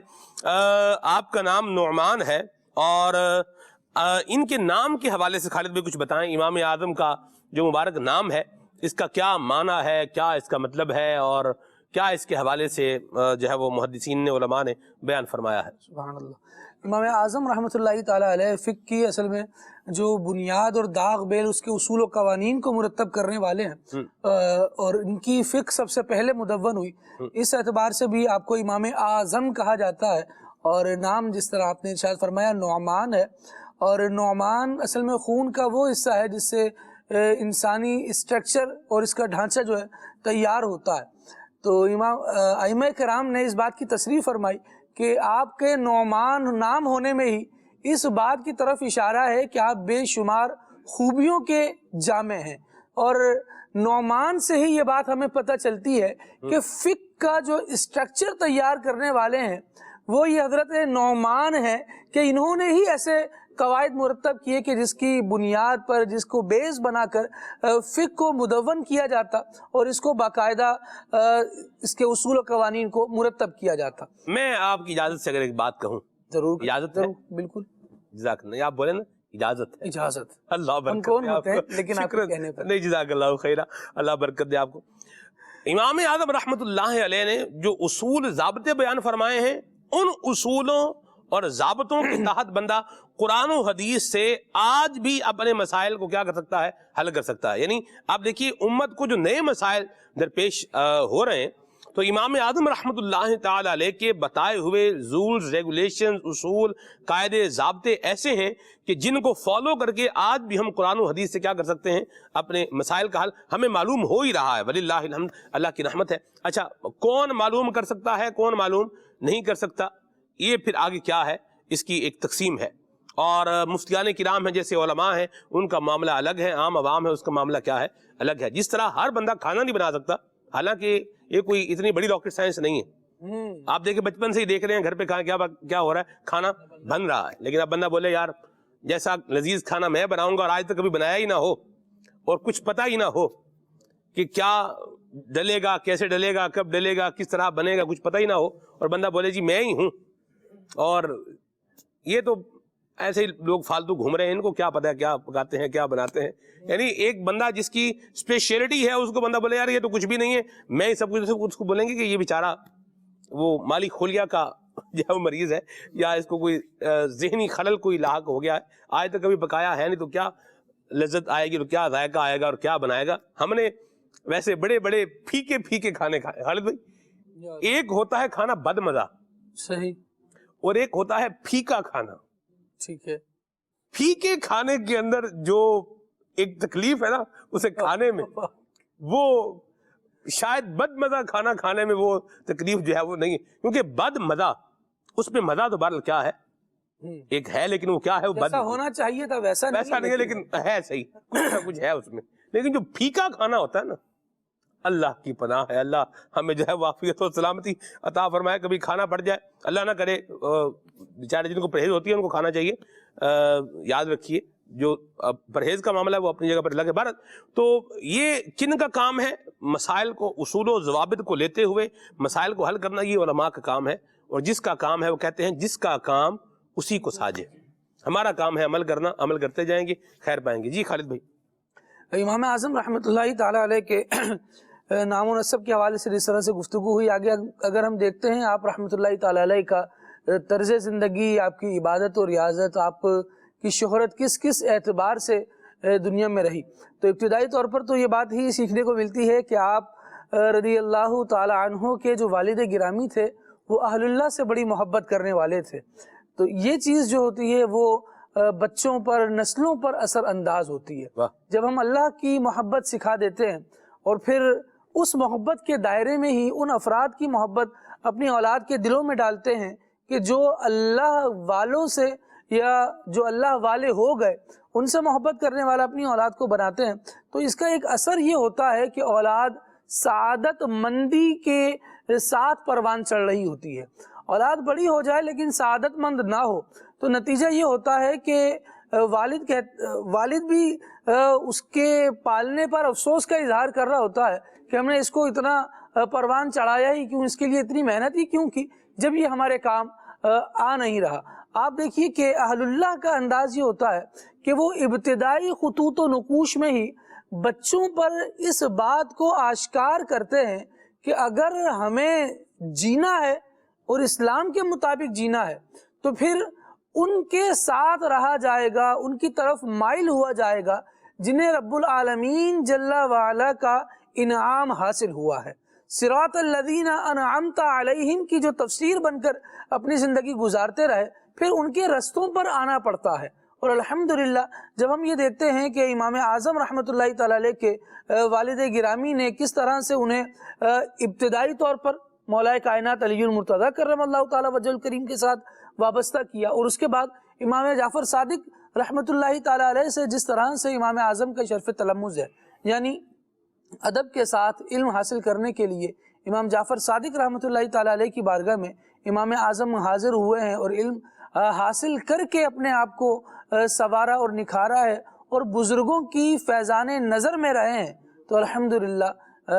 Speaker 2: آپ کا نام نعمان ہے اور ان کے نام کے حوالے سے خالد بھائی کچھ بتائیں. امام اعظم کا جو مبارک نام ہے اس کا کیا معنی ہے، کیا اس کا مطلب ہے اور کیا اس کے حوالے سے جو ہے وہ محدثین نے، علماء نے بیان فرمایا ہے.
Speaker 6: سبحان اللہ. امام اعظم رحمۃ اللہ تعالی علیہ فقہ کی اصل میں جو بنیاد اور داغ بیل اس کے اصول و قوانین کو مرتب کرنے والے ہیں، اور ان کی فقہ سب سے پہلے مدون ہوئی. اس اعتبار سے بھی آپ کو امام اعظم کہا جاتا ہے. اور نام جس طرح آپ نے ارشاد فرمایا نعمان ہے، اور نعمان اصل میں خون کا وہ حصہ ہے جس سے انسانی اسٹرکچر اور اس کا ڈھانچہ جو ہے تیار ہوتا ہے. تو ائمہ کرام نے اس بات کی تصریح فرمائی کہ آپ کے نعمان نام ہونے میں ہی اس بات کی طرف اشارہ ہے کہ آپ بے شمار خوبیوں کے جامع ہیں. اور نعمان سے ہی یہ بات ہمیں پتہ چلتی ہے کہ فقہ کا جو اسٹرکچر تیار کرنے والے ہیں وہ یہ حضرت نعمان ہے کہ انہوں نے ہی ایسے قواعد مرتب کیے کہ جس کی بنیاد پر، جس کو بیس بنا کر فقہ کو مدون کیا جاتا اور اس کو باقاعدہ اس کے اصول و قوانین کو مرتب کیا جاتا.
Speaker 2: میں آپ کی اجازت سے اگر ایک بات کہوں.
Speaker 6: ضرور
Speaker 2: اجازت ہے؟
Speaker 6: بالکل.
Speaker 2: جزاک اللہ. آپ بولے نا اجازت ہے.
Speaker 6: اجازت.
Speaker 2: اللہ
Speaker 6: ہم
Speaker 2: برکت
Speaker 6: کون
Speaker 2: دے
Speaker 6: ہوتے ہیں
Speaker 2: آپ کو.
Speaker 6: لیکن آپ کے کہنے پر.
Speaker 2: نہیں، جزاک اللہ خیرہ، اللہ برکت دے آپ کو. امام اعظم رحمۃ اللہ علیہ نے جو اصول ضابطے بیان فرمائے ہیں، ان اصولوں اور ضابطوں کے تحت بندہ قرآن و حدیث سے آج بھی اپنے مسائل کو کیا کر سکتا ہے، حل کر سکتا ہے. یعنی آپ دیکھیے امت کو جو نئے مسائل درپیش ہو رہے ہیں تو امام اعظم رحمۃ اللہ تعالی علیہ کے بتائے ہوئے رولز، ریگولیشنز، اصول، قاعدے، ضابطے ایسے ہیں کہ جن کو فالو کر کے آج بھی ہم قرآن و حدیث سے کیا کر سکتے ہیں، اپنے مسائل کا حل ہمیں معلوم ہو ہی رہا ہے. وللہ الحمد، اللہ کی رحمت ہے. اچھا، کون معلوم کر سکتا ہے، کون معلوم نہیں کر سکتا، یہ پھر آگے کیا ہے، اس کی ایک تقسیم ہے. اور مفتیان کرام ہیں جیسے علماء ہیں، ان کا معاملہ الگ ہے، عام عوام ہے اس کا معاملہ کیا ہے، الگ ہے. جس طرح ہر بندہ کھانا نہیں بنا سکتا، حالانکہ یہ کوئی اتنی بڑی راکٹ سائنس نہیں ہے. آپ دیکھیں بچپن سے ہی دیکھ رہے ہیں گھر پہ کیا ہو رہا ہے، کھانا بن رہا ہے. لیکن اب بندہ بولے یار جیسا لذیذ کھانا میں بناؤں گا اور آج تک کبھی بنایا ہی نہ ہو اور کچھ پتہ ہی نہ ہو کہ کیا ڈلے گا، کیسے ڈلے گا، کب ڈلے گا، کس طرح بنے گا، کچھ پتہ ہی نہ ہو، اور بندہ بولے جی میں ہی ہوں. اور یہ تو ایسے ہی لوگ فالتو گھوم رہے ہیں، ان کو کیا پتا ہے کیا پکاتے ہیں، کیا بناتے ہیں. یعنی ایک بندہ جس کی اسپیشلٹی ہے اس کو بندہ بولے یار یہ تو کچھ بھی نہیں ہے، میں ہی سب کچھ، اس کو بولیں گے کہ یہ بیچارہ وہ مالی خلیہ کا جو مریض ہے، یا اس کو کوئی ذہنی خلل کوئی لاحق ہو گیا ہے، آج تک کبھی پکایا ہے نہیں، تو کیا لذت آئے گی، تو کیا ذائقہ آئے گا اور کیا بنائے گا. ہم نے ویسے بڑے بڑے پھیکے کھانے کھائے. خالد بھائی ایک ہوتا ہے کھانا بد مزہ
Speaker 6: صحیح،
Speaker 2: اور ایک ہوتا ہے پھیکا کھانا.
Speaker 6: ٹھیک ہے.
Speaker 2: پھیکے کھانے کے اندر جو ایک تکلیف ہے نا اسے کھانے میں، وہ شاید بد مزہ کھانا کھانے میں وہ تکلیف جو ہے وہ نہیں ہے، کیونکہ بد مزہ اس میں مزہ تو بہرحال کیا ہے ایک ہے، لیکن وہ کیا ہے وہ بد
Speaker 6: جیسا ہونا چاہیے تھا ویسا
Speaker 2: نہیں ہے، لیکن ہے صحیح، کچھ نہ کچھ ہے اس میں. لیکن جو پھیکا کھانا ہوتا ہے نا، اللہ کی پناہ ہے، اللہ ہمیں جو ہے عافیت و سلامتی عطا فرمائے. کبھی کھانا پڑ جائے، اللہ نہ کرے، بیچارے جن کو پرہیز ہوتی ہے ان کو کھانا چاہیے. یاد رکھیے جو پرہیز کا معاملہ ہے وہ اپنی جگہ پر الگ ہے. بھارت تو یہ کن کا کام ہے؟ مسائل کو، اصول و ضوابط کو لیتے ہوئے مسائل کو حل کرنا یہ علماء کا کام ہے. اور جس کا کام ہے وہ کہتے ہیں جس کا کام اسی کو ساجے. ہمارا کام ہے عمل کرنا، عمل کرتے جائیں گے خیر پائیں گے. جی خالد بھائی.
Speaker 6: امام اعظم رحمۃ اللہ تعالیٰ علیہ کے نام و نسب کے حوالے سے جس طرح سے گفتگو ہوئی، آگے اگر ہم دیکھتے ہیں آپ رحمۃ اللہ تعالیٰ علیہ کا طرز زندگی، آپ کی عبادت و ریاضت، آپ کی شہرت کس کس اعتبار سے دنیا میں رہی، تو ابتدائی طور پر تو یہ بات ہی سیکھنے کو ملتی ہے کہ آپ رضی اللہ تعالیٰ عنہ کے جو والد گرامی تھے وہ اہل اللہ سے بڑی محبت کرنے والے تھے. تو یہ چیز جو ہوتی ہے وہ بچوں پر، نسلوں پر اثر انداز ہوتی ہے. جب ہم اللہ کی محبت سکھا دیتے ہیں اور پھر اس محبت کے دائرے میں ہی ان افراد کی محبت اپنی اولاد کے دلوں میں ڈالتے ہیں کہ جو اللہ والوں سے یا جو اللہ والے ہو گئے ان سے محبت کرنے والا اپنی اولاد کو بناتے ہیں، تو اس کا ایک اثر یہ ہوتا ہے کہ اولاد سعادت مندی کے ساتھ پروان چڑھ رہی ہوتی ہے. اولاد بڑی ہو جائے لیکن سعادت مند نہ ہو تو نتیجہ یہ ہوتا ہے کہ والد بھی اس کے پالنے پر افسوس کا اظہار کر رہا ہوتا ہے کہ ہم نے اس کو اتنا پروان چڑھایا ہی کیوں، اس کے لیے اتنی محنت ہی کیوں کی جب یہ ہمارے کام آ نہیں رہا. آپ دیکھیے کہ اہل اللہ کا انداز یہ ہوتا ہے کہ وہ ابتدائی خطوط و نقوش میں ہی بچوں پر اس بات کو آشکار کرتے ہیں کہ اگر ہمیں جینا ہے اور اسلام کے مطابق جینا ہے تو پھر ان کے ساتھ رہا جائے گا، ان کی طرف مائل ہوا جائے گا جنہیں رب العالمین جل وعلا کا انعام حاصل ہوا ہے. صراط الذین انعمت علیہم کی جو تفسیر بن کر اپنی زندگی گزارتے رہے، پھر ان کے رستوں پر آنا پڑتا ہے. اور الحمدللہ جب ہم یہ دیکھتے ہیں کہ امام اعظم رحمۃ اللہ تعالی علیہ کے والد گرامی نے کس طرح سے انہیں ابتدائی طور پر مولا کائنات علی المرتضیٰ کرم اللہ تعالی وجہ الکریم کے ساتھ وابستہ کیا، اور اس کے بعد امام جعفر صادق رحمۃ اللہ تعالی علیہ سے جس طرح سے امام اعظم کا شرف تلمذ ہے، یعنی ادب کے ساتھ علم حاصل کرنے کے لیے امام جعفر صادق رحمۃ اللہ تعالی علیہ کی بارگاہ میں امام اعظم حاضر ہوئے ہیں اور علم حاصل کر کے اپنے آپ کو سنوارا اور نکھارا ہے اور بزرگوں کی فیضان نظر میں رہے ہیں. تو الحمدللہ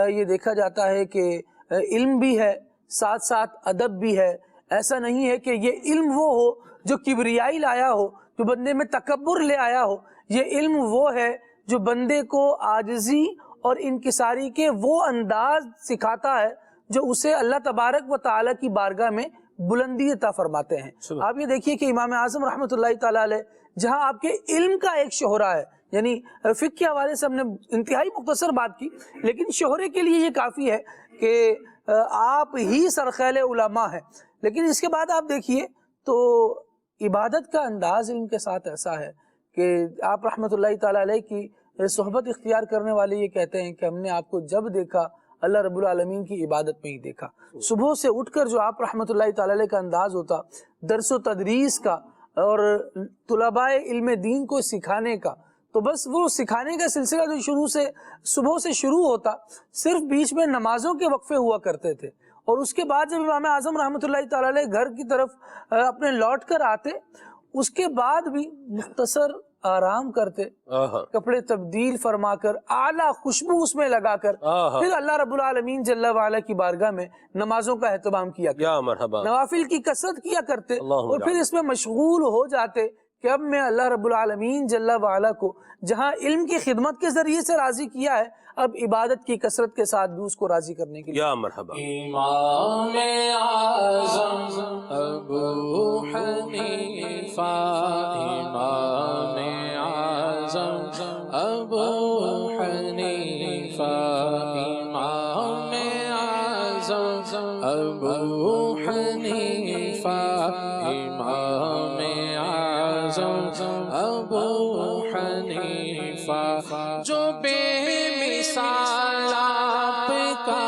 Speaker 6: یہ دیکھا جاتا ہے کہ علم بھی ہے ساتھ ساتھ ادب بھی ہے. ایسا نہیں ہے کہ یہ علم وہ ہو جو کبریائی لایا ہو، جو بندے میں تکبر لے آیا ہو. یہ علم وہ ہے جو بندے کو عاجزی اور انکساری کے وہ انداز سکھاتا ہے جو اسے اللہ تبارک و تعالی کی بارگاہ میں بلندی عطا فرماتے ہیں. آپ یہ دیکھیے کہ امام اعظم رحمۃ اللہ تعالی علیہ جہاں آپ کے علم کا ایک شہرہ ہے، یعنی فقہ کے حوالے سے ہم نے انتہائی مختصر بات کی، لیکن شہرے کے لیے یہ کافی ہے کہ آپ ہی سرخیل علماء ہیں. لیکن اس کے بعد آپ دیکھیے تو عبادت کا انداز علم کے ساتھ ایسا ہے کہ آپ رحمۃ اللہ تعالی علیہ کی صحبت اختیار کرنے والے یہ کہتے ہیں کہ ہم نے آپ کو جب دیکھا اللہ رب العالمین کی عبادت میں ہی دیکھا. صبح سے اٹھ کر جو آپ رحمۃ اللہ تعالی علیہ کا انداز ہوتا درس و تدریس کا اور طلباء علم دین کو سکھانے کا، تو بس وہ سکھانے کا سلسلہ جو صبح سے شروع ہوتا، صرف بیچ میں نمازوں کے وقفے ہوا کرتے تھے. اور اس کے بعد جب امام اعظم رحمۃ اللہ تعالی علیہ گھر کی طرف اپنے لوٹ کر آتے، اس کے بعد بھی مختصر آرام کرتے، کپڑے تبدیل فرما کر اعلیٰ خوشبو اس میں لگا کر پھر اللہ رب العالمین جل وعلا کی بارگاہ میں نمازوں کا اہتمام کیا کرتے، نوافل کی کثرت کیا کرتے، اور پھر اس میں مشغول ہو جاتے کہ اب میں اللہ رب العالمین جل وعلا کو جہاں علم کی خدمت کے ذریعے سے راضی کیا ہے، اب عبادت کی کثرت کے ساتھ بھی اس کو راضی کرنے کے لیے.
Speaker 2: یا مرحبا.
Speaker 1: امام اعظم ابو حنیفہ، امام اعظم ابو حنیفہ، امام اعظم ابو حنیفہ امام اعظم ابو حنیفہ جو بے مثال آپ کا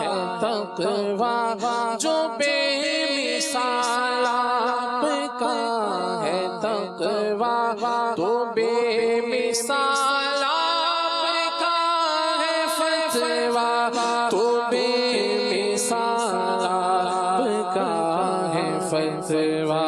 Speaker 1: ہے تقویٰ جو بے مثال آپ کا ہے تقویٰ تو بے مثال آپ کا ہے فتویٰ تو بے مثال آپ کا ہے فتویٰ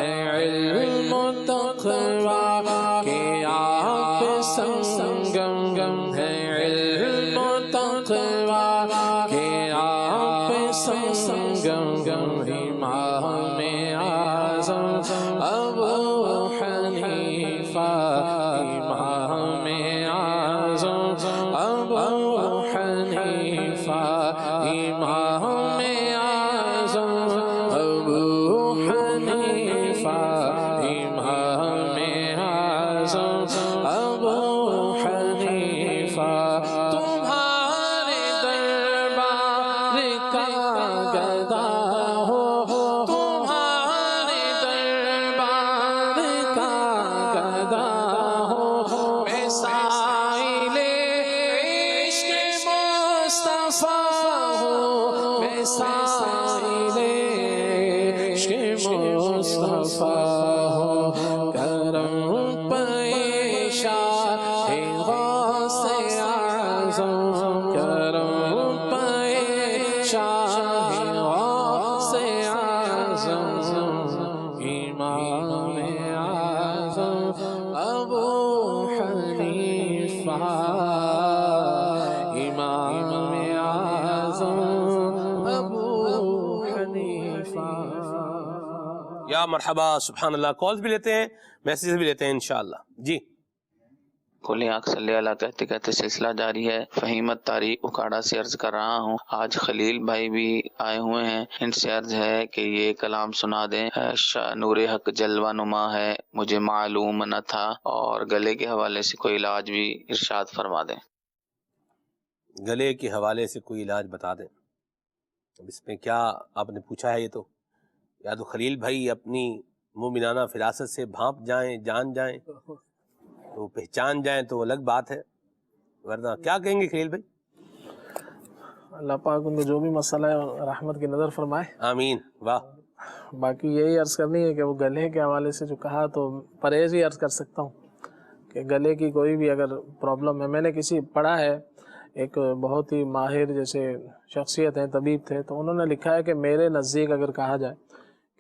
Speaker 1: ہے علم و تقویٰ کہ آپ سنگم ہے علم و تقویٰ کہ آپ سنگم امام اعظم ابو حنیفہ امام اعظم ابو حنیفہ امام اعظم ابو حنیفہ امام اعظم ابو حنیفہ تمہارے دربار کا گدا ہو تمہارے دربار کا گدا ہو میں سائل عشق مصطفیٰ ہوں میں سائل عشق مصطفیٰ ہوں کرم پیشہ غوث اعظم کرم پیشہ غوث اعظم امام اعظم ابو حنیفہ امام اعظم ابو حنیفہ.
Speaker 2: یا مرحبا سبحان اللہ. کالز بھی لیتے ہیں, میسیجز بھی لیتے ہیں انشاءاللہ. جی
Speaker 8: کھلی آنکھ صلی اللہ کہتے کہتے سلسلہ جاری ہے. فہیمت طارق اکاڑا سے عرض کر رہا ہوں. آج خلیل بھائی بھی آئے ہوئے ہیں, ان سے عرض ہے کہ یہ کلام سنا دیں. نور حق جلوہ نما ہے مجھے معلوم نہ تھا, اور گلے کے حوالے سے کوئی علاج بھی ارشاد فرما دیں.
Speaker 2: گلے کے حوالے سے کوئی علاج بتا دیں. اب اس میں کیا آپ نے پوچھا ہے, یہ تو یا تو خلیل بھائی اپنی مومنانہ فراست سے بھانپ جائیں, جان جائیں تو پہچان جائیں تو الگ بات ہے, ورنہ کیا کہیں گے خلیل بھائی؟
Speaker 9: اللہ پاک ان کو جو بھی مسئلہ ہے رحمت کی نظر فرمائے,
Speaker 2: آمین. واہ.
Speaker 9: باقی یہی عرض کرنی ہے کہ وہ گلے کے حوالے سے جو کہا تو پرہیز ہی عرض کر سکتا ہوں کہ گلے کی کوئی بھی اگر پرابلم ہے, میں نے کسی پڑھا ہے ایک بہت ہی ماہر جیسے شخصیت ہیں, طبیب تھے, تو انہوں نے لکھا ہے کہ میرے نزدیک اگر کہا جائے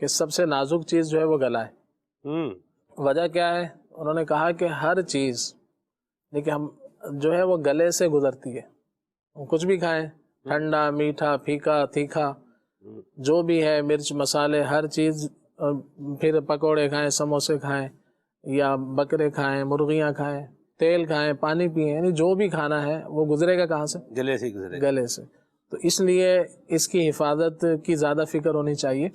Speaker 9: کہ سب سے نازک چیز جو ہے وہ گلا ہے. وجہ کیا ہے؟ انہوں نے کہا کہ ہر چیز دیکھیں ہم جو ہے وہ گلے سے گزرتی ہے. کچھ بھی کھائیں, ٹھنڈا, میٹھا, پھیکا, تیکھا, جو بھی ہے, مرچ, مسالے, ہر چیز, پھر پکوڑے کھائیں, سموسے کھائیں, یا بکرے کھائیں, مرغیاں کھائیں, تیل کھائیں, پانی پئیں, یعنی جو بھی کھانا ہے وہ گزرے گا کہاں سے؟
Speaker 2: گلے سے گزرے گا.
Speaker 9: گلے سے. تو اس لیے اس کی حفاظت کی زیادہ فکر ہونی چاہیے.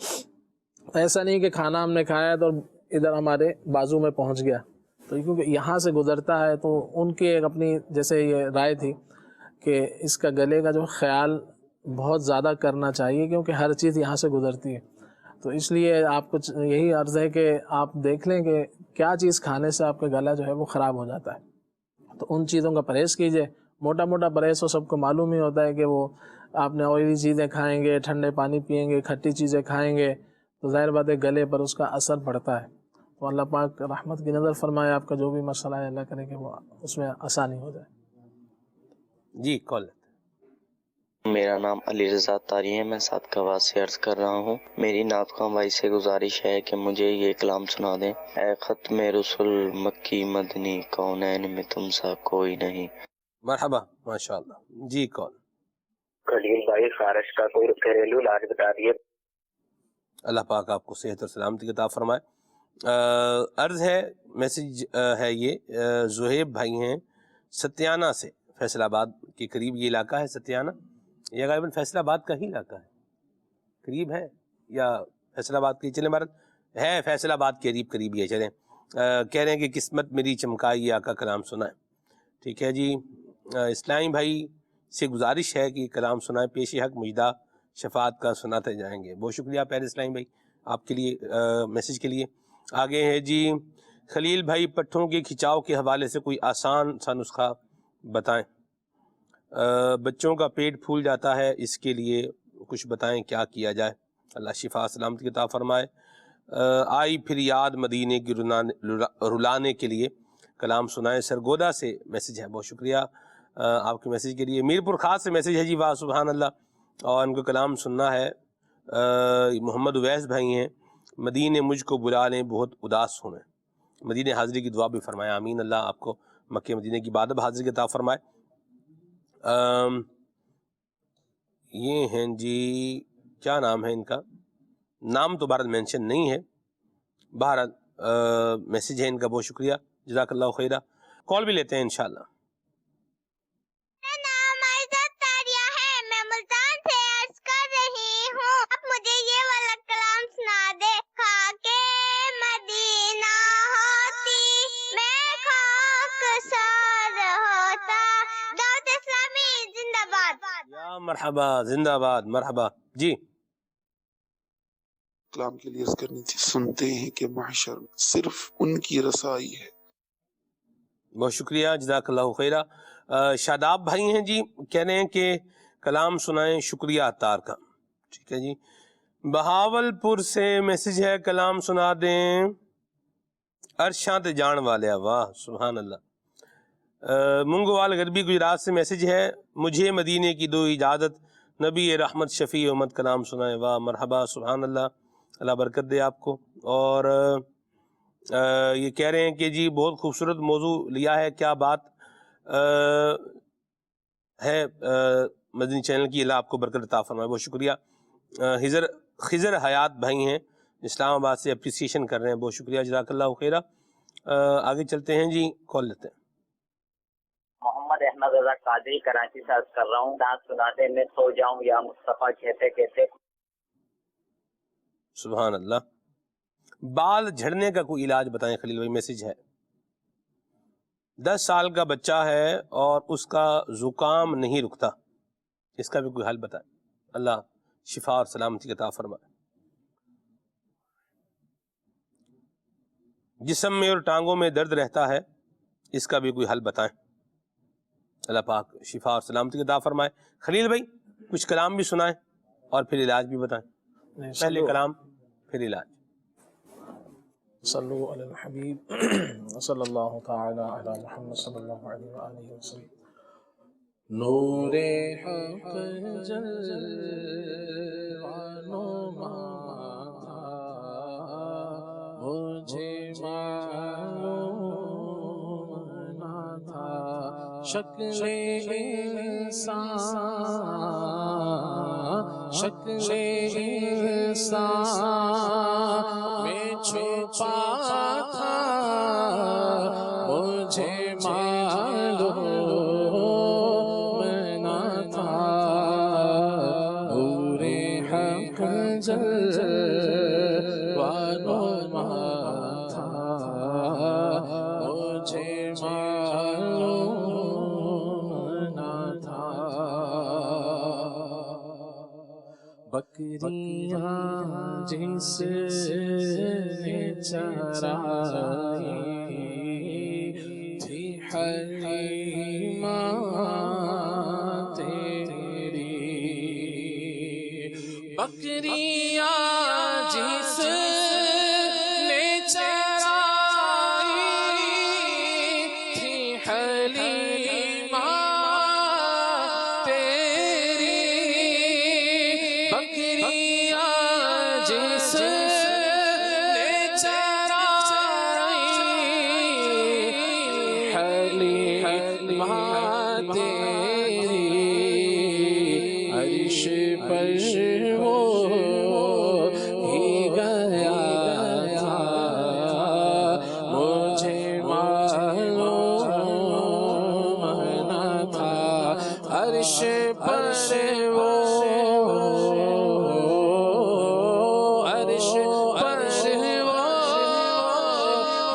Speaker 9: ایسا نہیں کہ کھانا ہم نے کھایا تو ادھر ہمارے بازو میں پہنچ گیا, تو کیونکہ یہاں سے گزرتا ہے, تو ان کی ایک اپنی جیسے یہ رائے تھی کہ اس کا گلے کا جو خیال بہت زیادہ کرنا چاہیے, کیونکہ ہر چیز یہاں سے گزرتی ہے. تو اس لیے آپ کو یہی عرض ہے کہ آپ دیکھ لیں کہ کیا چیز کھانے سے آپ کا گلا جو ہے وہ خراب ہو جاتا ہے, تو ان چیزوں کا پرہیز کیجیے. موٹا موٹا پرہیز تو سب کو معلوم ہی ہوتا ہے کہ وہ آپ نے آئلی چیزیں کھائیں گے, ٹھنڈے پانی پئیں گے, کھٹی چیزیں کھائیں گے, تو ظاہر بات ہے گلے پر اس کا اثر پڑتا ہے. تو اللہ پاک رحمت کی نظر فرمائے, آپ کا جو بھی مسئلہ ہے اللہ کرے کہ وہ اس میں آسانی ہو جائے.
Speaker 2: جی کال.
Speaker 10: میرا نام علی رضا طاری ہے, میں صادقاباد سے عرض کر رہا ہوں. میری نعت خواں بھائی سے گزارش ہے کہ مجھے یہ کلام سنا دیں. اے ختم رسول مکی مدنی کونین میں تم سا کوئی نہیں.
Speaker 2: مرحبا ماشاءاللہ. جی کال.
Speaker 11: خلیل بھائی خارش کا کوئی گھریلو علاج بتا دیے.
Speaker 2: اللہ پاک آپ کو صحت اور سلامتی عطا فرمائے. عرض ہے, میسیج ہے یہ, زہیب بھائی ہیں ستیانہ سے, فیصل آباد کے قریب یہ علاقہ ہے ستیانہ, یہ غالباً فیصل آباد کا ہی علاقہ ہے, قریب ہے یا فیصل آباد کی, چلیں بھارت ہے فیصل آباد کے قریب ہی ہے. چلیں کہہ رہے ہیں کہ قسمت میری چمکائی آقا کلام سنائیں. ٹھیک ہے جی. اسلامی بھائی سے گزارش ہے کہ کلام سنائیں. پیش حق مجدہ شفاعت کا سناتے جائیں گے. بہت شکریہ پیر اسلام بھائی آپ کے لیے میسیج کے لیے. آگے ہے جی خلیل بھائی پٹھوں کے کھچاؤ کے حوالے سے کوئی آسان سا نسخہ بتائیں. بچوں کا پیٹ پھول جاتا ہے, اس کے لیے کچھ بتائیں کیا کیا جائے. اللہ شفا سلامتی عطا فرمائے. آئی پھر یاد مدینے کی رلانے کے لیے کلام سنائیں. سرگودا سے میسیج ہے, بہت شکریہ آپ کے میسیج کے لیے. میرپور خاص سے میسیج ہے جی, واہ سبحان اللہ, اور ان کو کلام سننا ہے. محمد اویس بھائی ہیں, مدینے مجھ کو بلا لیں بہت اداس ہوں میں. مدینے حاضری کی دعا بھی فرمائے, آمین. اللہ آپ کو مکہ مدینے کی بادب حاضری کی عطا فرمائے. یہ ہیں جی, کیا نام ہے ان کا, نام تو بہرحال مینشن نہیں ہے, بہرحال میسیج ہے ان کا, بہت شکریہ جزاک اللہ خیرہ. کال بھی لیتے ہیں انشاءاللہ. مرحبا, زندہ باد, مرحبا جی.
Speaker 12: کلام کے لیے عرض کرنی تھی, سنتے ہیں کہ محشر صرف ان کی رسائی ہے.
Speaker 2: بہت شکریہ جزاک اللہ خیرہ. شاداب بھائی ہیں جی, کہہ رہے ہیں کہ کلام سنائیں, شکریہ عطار کا. ٹھیک ہے جی. بہاول پور سے میسیج ہے, کلام سنا دیں عرشاں تے جان والے. واہ سبحان اللہ. منگوال غربی گجرات سے میسیج ہے, مجھے مدینے کی دو اجازت, نبی رحمت شفیع امت کلام سنائیں. واہ مرحبا سبحان اللہ, اللہ برکت دے آپ کو. اور یہ کہہ رہے ہیں کہ جی بہت خوبصورت موضوع لیا ہے, کیا بات ہے مدنی چینل کی, اللہ آپ کو برکت عطا فرمائے. بہت شکریہ. خضر حیات بھائی ہیں اسلام آباد سے, اپریسیشن کر رہے ہیں, بہت شکریہ جزاک اللہ خیرہ. آگے چلتے ہیں جی, کال لیتے ہیں.
Speaker 11: محمد احمد رضا قادری کراچی سے عرض کر رہا ہوں, ڈانس سنا دے میں سو جاؤں یا مصطفیٰ کہتے کہتے.
Speaker 2: سبحان اللہ. بال جھڑنے کا کوئی علاج بتائیں خلیل بھائی, میسیج ہے. 10 سال کا بچہ ہے اور اس کا زکام نہیں رکتا, اس کا بھی کوئی حل بتائیں. اللہ شفا اور سلامتی عطا فرمائے. جسم میں اور ٹانگوں میں درد رہتا ہے, اس کا بھی کوئی حل بتائیں. اللہ پاک شفا اور سلامتی عطا فرمائے. خلیل بھائی کچھ کلام بھی سنائیں اور پھر علاج بھی بتائیں. پہلے کلام پھر علاج.
Speaker 9: صلو علی الحبیب صلی اللہ تعالی علی محمد صلی اللہ علیہ وآلہ وسلم. نور حق جلوانما مجھے معلوم نہ تھا, شکل انسان میں چھپا تھا, مجھے معلوم نہ تھا. نور حق جلوانما تھا, مجھے معلوم نہ تھا. بکریاں جس نے چرائی تھی حلیمہ تیری, بکریاں جس نے چرائی تھی حلیمہ تیری, بکریاں جس نے چرائی حلیمہ تیری, عرش پر وہ ہی گیا تھا, مجھے معلوم نہ تھا. عرش پر وہ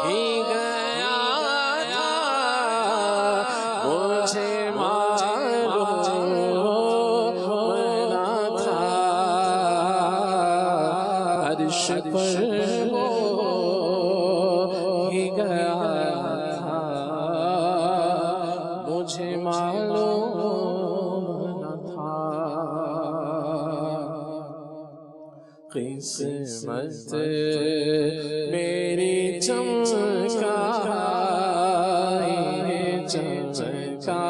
Speaker 9: ہی گیا تھا, مجھے معلوم نہ تھا. عرش پر ہو ہی گیا تھا مجھے معلوم نہ تھا قسمت میری چمکا چمکا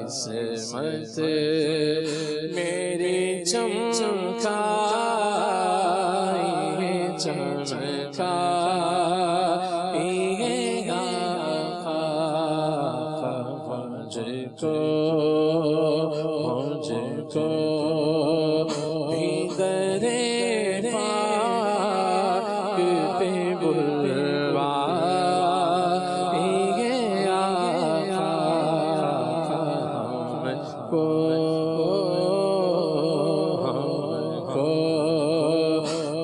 Speaker 9: قسمت میری چمکا چمکا مجھ کو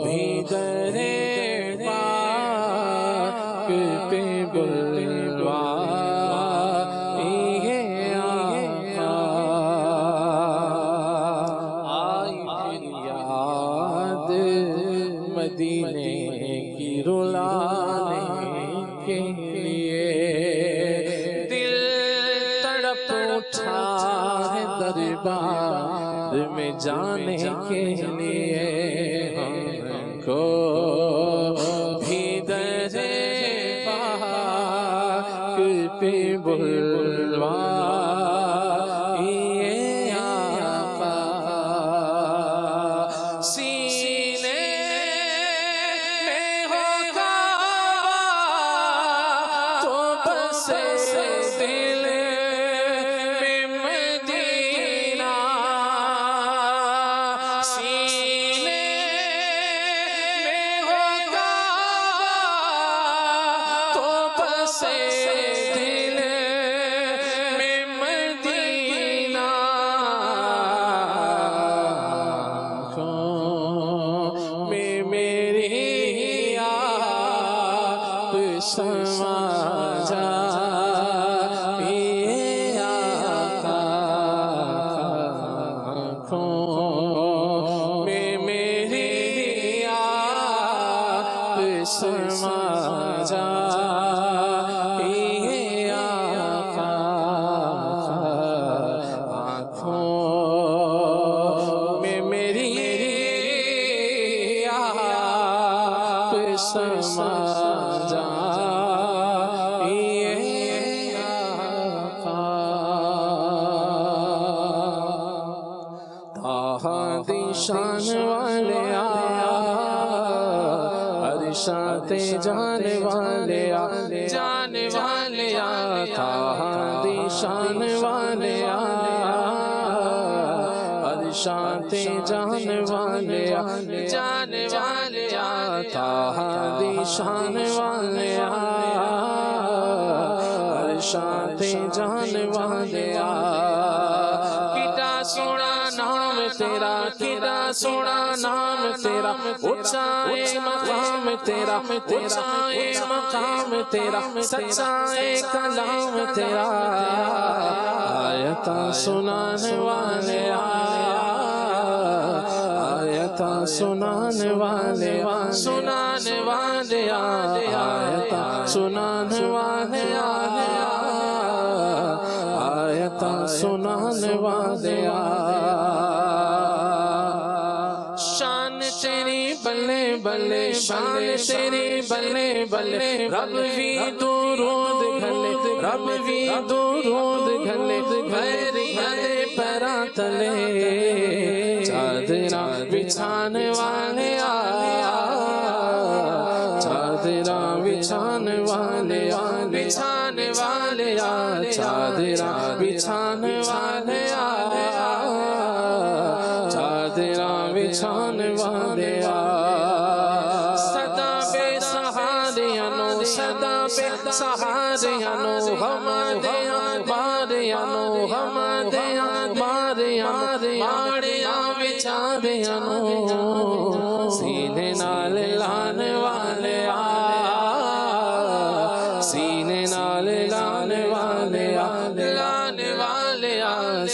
Speaker 9: بھی درے پاک پہ بلوا مدینے کی رلانے کے لیے دل تڑپ اٹھا ہے دربار میں جانے کے لیے ہم کو بھی درے پاک پہ بلوا شان والے عرشاتے جانے والے جانے والے دی شان والے عرشاتے جانے والے جانے والے دی شان والے عرشاتے جانے والے کتا سونا نام تیرا کتا سونا نام تیرا اونچائے مقام تیرا اونچائے مقام تیرا سچائے کلام تیرا آیتاں سنانے والے آیتاں سنانے والے سنانے والے آیتاں سنانے والے آیتاں سنانے والے شان تیری بلے بلے شان تیری بلے بلے رب بھی درود گھلے رب بھی درود گھلے میری گلے پیرا تلے چادراں بچھانے والے چادراں بچھانے والے بچھانے والے چادراں بچھانے والے چادراں بچھانے والے صدا بے سہاریانو صدا بے سہاریانو ہماریاں باریانو ہماریاں باریاں بچھاریانو سینے نال لانے والے سینے نال لانے والے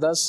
Speaker 9: 10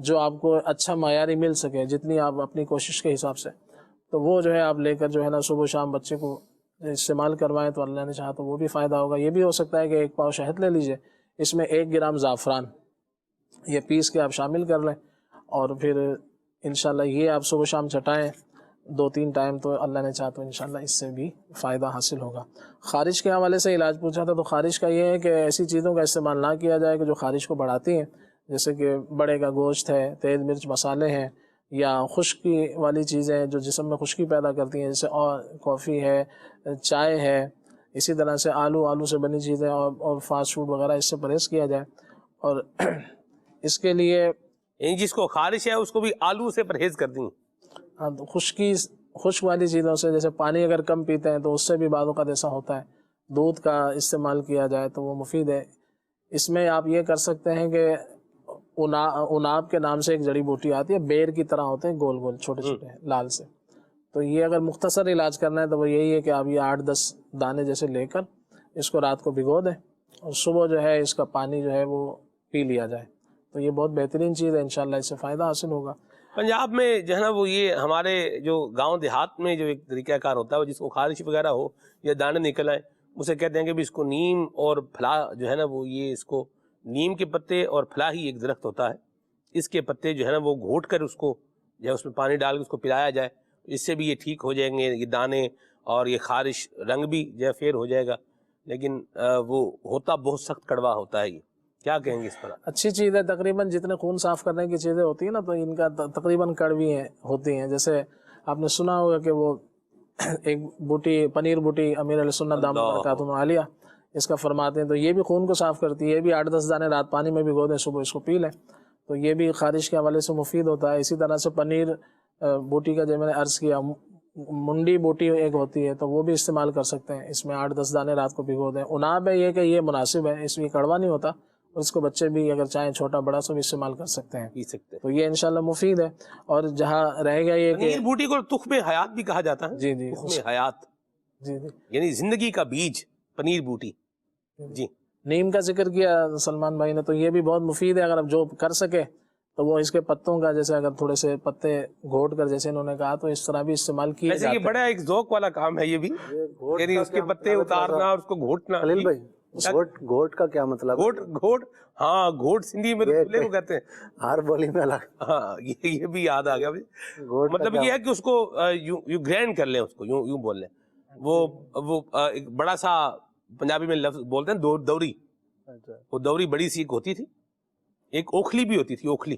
Speaker 9: جو آپ کو اچھا معیاری مل سکے جتنی آپ اپنی کوشش کے حساب سے، تو وہ جو ہے آپ لے کر جو ہے نا صبح و شام بچے کو استعمال کروائیں تو اللہ نے چاہا تو وہ بھی فائدہ ہوگا۔ یہ بھی ہو سکتا ہے کہ 1 پاؤ شہد لے لیجئے، اس میں 1 گرام زعفران یہ پیس کے آپ شامل کر لیں، اور پھر انشاءاللہ یہ آپ صبح و شام چٹائیں 2-3 ٹائم، تو اللہ نے چاہا تو انشاءاللہ اس سے بھی فائدہ حاصل ہوگا۔ خارش کے حوالے سے علاج پوچھا تھا، تو خارش کا یہ ہے کہ ایسی چیزوں کا استعمال نہ کیا جائے کہ جو خارش کو بڑھاتی ہیں، جیسے کہ بڑے کا گوشت ہے، تیز مرچ مسالے ہیں، یا خشکی والی چیزیں جو جسم میں خشکی پیدا کرتی ہیں، جیسے اور کافی ہے، چائے ہے، اسی طرح سے آلو سے بنی چیزیں اور فاسٹ فوڈ وغیرہ، اس سے پرہیز کیا جائے۔ اور اس کے لیے
Speaker 2: جس کو خارش ہے اس کو بھی آلو سے پرہیز کر دیں۔
Speaker 9: خشک والی چیزوں سے، جیسے پانی اگر کم پیتے ہیں تو اس سے بھی بعض اوقات ایسا ہوتا ہے، دودھ کا استعمال کیا جائے تو وہ مفید ہے۔ اس میں آپ یہ کر سکتے ہیں کہ اناب کے نام سے ایک جڑی بوٹی آتی ہے، بیر کی طرح ہوتے ہیں، گول گول چھوٹے چھوٹے لال سے، تو یہ اگر مختصر علاج کرنا ہے تو وہ یہی ہے کہ آپ یہ 8-10 دانے جیسے لے کر اس کو رات کو بھگو دیں، اور صبح جو ہے اس کا پانی جو ہے وہ پی لیا جائے، تو یہ بہت بہترین چیز ہے، انشاءاللہ اس سے فائدہ حاصل ہوگا۔
Speaker 2: پنجاب میں جو ہے نا وہ یہ ہمارے جو گاؤں دیہات میں جو ایک طریقہ کار ہوتا ہے، وہ جس کو خارش وغیرہ ہو یا دانے نکل آئیں، اسے کہتے ہیں کہ بھی اس کو نیم اور پھلا جو ہے نا وہ یہ اس کو نیم کے پتے اور پھلا ہی ایک درخت ہوتا ہے، اس کے پتے جو ہے نا وہ گھوٹ کر اس کو یا اس میں پانی ڈال کے اس کو پلایا جائے، اس سے بھی یہ ٹھیک ہو جائیں گے یہ دانے اور یہ خارش، رنگ بھی جو ہے فیر ہو جائے گا، لیکن وہ ہوتا بہت سخت کڑوا ہوتا ہے۔ یہ کیا کہیں گے اس پر؟
Speaker 9: اچھی چیز ہے، تقریباً جتنے خون صاف کرنے کی چیزیں ہوتی ہیں نا تو ان کا تقریباً کڑوی ہوتی ہیں۔ جیسے آپ نے سنا ہوگا کہ وہ ایک بوٹی، پنیر بوٹی، امیر علیہ سنت دامت برکاتہ عالیہ اس کا فرماتے ہیں، تو یہ بھی خون کو صاف کرتی ہے، یہ بھی 8-10 دانے رات پانی میں بھگو دیں، صبح اس کو پی لیں، تو یہ بھی خارش کے حوالے سے مفید ہوتا ہے۔ اسی طرح سے پنیر بوٹی کا جو میں نے عرض کیا، منڈی بوٹی ایک ہوتی ہے تو وہ بھی استعمال کر سکتے ہیں، اس میں 8-10 دانے رات کو بھگو دیں۔ اناب ہے یہ کہ یہ مناسب ہے، اس میں کڑوا نہیں ہوتا، اور اس کو بچے بھی اگر چاہیں چھوٹا بڑا سب استعمال کر سکتے ہیں،
Speaker 2: پی سکتے ہیں،
Speaker 9: تو یہ انشاءاللہ مفید ہے۔ اور جہاں رہ گیا یہ کہ
Speaker 2: پنیر بوٹی کو تخم حیات بھی کہا جاتا ہے،
Speaker 9: جی جی
Speaker 2: تخم حیات،
Speaker 9: جی جی
Speaker 2: یعنی زندگی کا بیج، پنیر بوٹی۔ جی
Speaker 9: نیم کا ذکر کیا سلمان بھائی نے، تو یہ بھی بہت مفید ہے، اگر آپ جو کر سکے تو وہ اس کے پتوں کا، جیسے اگر تھوڑے سے پتے گھوٹ کر جیسے انہوں نے کہا، تو اس طرح بھی استعمال کیے
Speaker 2: ویسے یہ بڑا ایک ذوق والا کام ہے، یہ بھی یعنی اس کے پتے اتارنا اور اس کو گھوٹنا۔
Speaker 13: خلیل بھائی، گھوٹ کا کیا مطلب؟
Speaker 2: گھوٹ، ہاں گھوٹ سندھی میں کو کہتے ہیں،
Speaker 13: ہر بولی میں الگ۔
Speaker 2: ہاں یہ بھی یاد آ گیا، مطلب یہ ہے کہ اس کو یوں گرینڈ کر لیں، اس کو یوں بول لیں، وہ ایک بڑا سا پنجابی میں لفظ بولتے ہیں دوری، وہ دوری بڑی سی ایک ہوتی تھی، ایک اوکھلی بھی ہوتی تھی، اوکھلی،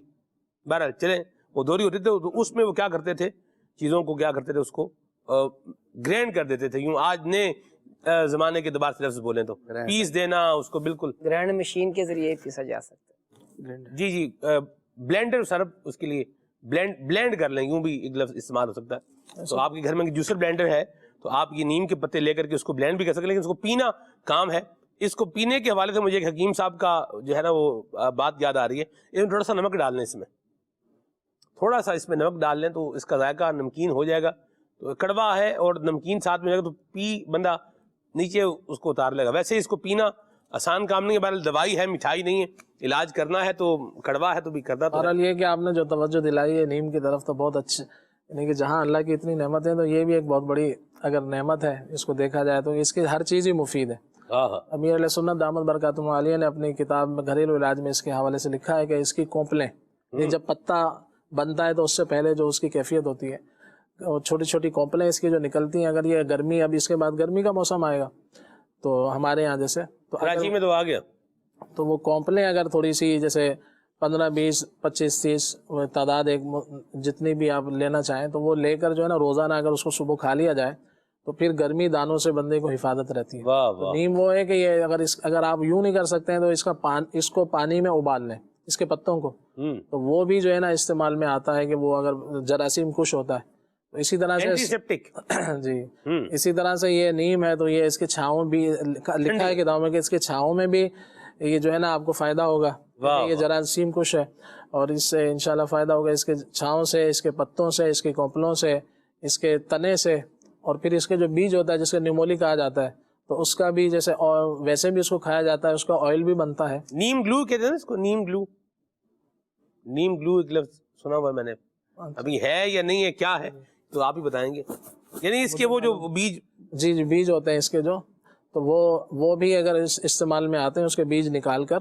Speaker 2: بہرحال چلیں وہ دوری ہوتی تھی، تو اس میں وہ کیا کرتے تھے، چیزوں کو کیا کرتے تھے، اس کو گرینڈ کر دیتے تھے، یوں آج نئے زمانے کے اعتبار سے لفظ بولیں تو پیس دینا اس کو، بالکل
Speaker 5: گرینڈ مشین کے ذریعے پیسا جا سکتا ہے۔
Speaker 2: جی بلینڈر سرب، اس کے لیے بلینڈ کر لیں، یوں بھی ایک لفظ استعمال ہو سکتا ہے۔ تو آپ کے گھر میں جوسر بلینڈر ہے تو آپ یہ نیم کے پتے لے کر کے اس کو بلینڈ بھی کر سکتے ہیں، لیکن اس کو پینا کام ہے۔ اس کو پینے کے حوالے سے مجھے ایک حکیم صاحب کا جو ہے نا وہ بات یاد آ رہی ہے، اس میں تھوڑا سا نمک ڈال لیں، اس میں تھوڑا سا اس میں نمک ڈال لیں تو اس کا ذائقہ نمکین ہو جائے گا، تو کڑوا ہے اور نمکین ساتھ میں جائے گا تو پی بندہ نیچے اس کو اتار لے گا۔ ویسے اس کو پینا آسان کام نہیں ہے، بہرحال دوائی ہے، مٹھائی نہیں ہے، علاج کرنا ہے تو کڑوا ہے تو بھی کرنا تو
Speaker 9: بہرحال یہ کہ آپ نے جو توجہ دلائی ہے نیم کی طرف تو بہت اچھی، یعنی کہ جہاں اللہ کی اتنی نعمت ہے تو یہ بھی ایک بہت بڑی اگر نعمت ہے، اس کو دیکھا جائے تو اس کی ہر چیز ہی مفید ہے۔ امیر علیہ سنت دامت برکاتہ عالیہ نے اپنی کتاب میں گھریلو علاج میں اس کے حوالے سے لکھا ہے کہ اس کی کونپلیں، یہ جب پتا بنتا ہے تو اس سے پہلے جو اس کی کیفیت ہوتی ہے، اور چھوٹی چھوٹی کونپلیں اس کی جو نکلتی ہیں، اگر یہ گرمی، اب اس کے بعد گرمی کا موسم آئے گا تو ہمارے یہاں جیسے تو
Speaker 2: کراچی میں تو آ گیا،
Speaker 9: تو وہ کونپلیں اگر تھوڑی سی جیسے 15, 20, 25, 30 تعداد ایک جتنی بھی آپ لینا چاہیں تو وہ لے کر جو ہے نا روزانہ اگر اس کو صبح کھا لیا جائے تو پھر گرمی دانوں سے بندے کو حفاظت رہتی ہے۔ تو نیم وہ ہے کہ یہ اگر آپ یوں نہیں کر سکتے ہیں تو اس کو پانی میں ابال لیں، اس کے پتوں کو، تو وہ بھی جو ہے نا استعمال میں آتا ہے کہ وہ اگر جراثیم کش ہوتا ہے تو اسی طرح سے جی اسی طرح سے یہ نیم ہے تو یہ اس کے چھاؤں بھی لکھا ہے کتابوں میں کہ اس کے چھاؤں میں بھی یہ جو ہے نا آپ کو فائدہ ہوگا، یہ جراثیم کش ہے اور اس سے انشاءاللہ فائدہ ہوگا، اس کے چھاؤں سے، اس کے پتوں سے، اس کے کونپلوں سے، اس کے تنے سے، اور پھر اس کے جو بیج ہوتا ہے جس کو نیمولی کہا جاتا ہے تو اس کا بھی جیسے ویسے بھی اس کو کھایا جاتا ہے، اس کا آئل بھی بنتا ہے۔
Speaker 2: نیم گلو کہتے ہیں اس کو، نیم گلو نیم گلو ایک لفظ سنا ہوا ہے میں نے, ابھی ہے یا نہیں ہے, کیا ہے تو آپ ہی بتائیں گے. یعنی اس کے وہ جو بیج,
Speaker 9: جی بیج ہوتے ہیں اس کے جو, تو وہ بھی اگر استعمال میں آتے ہیں, اس کے بیج نکال کر,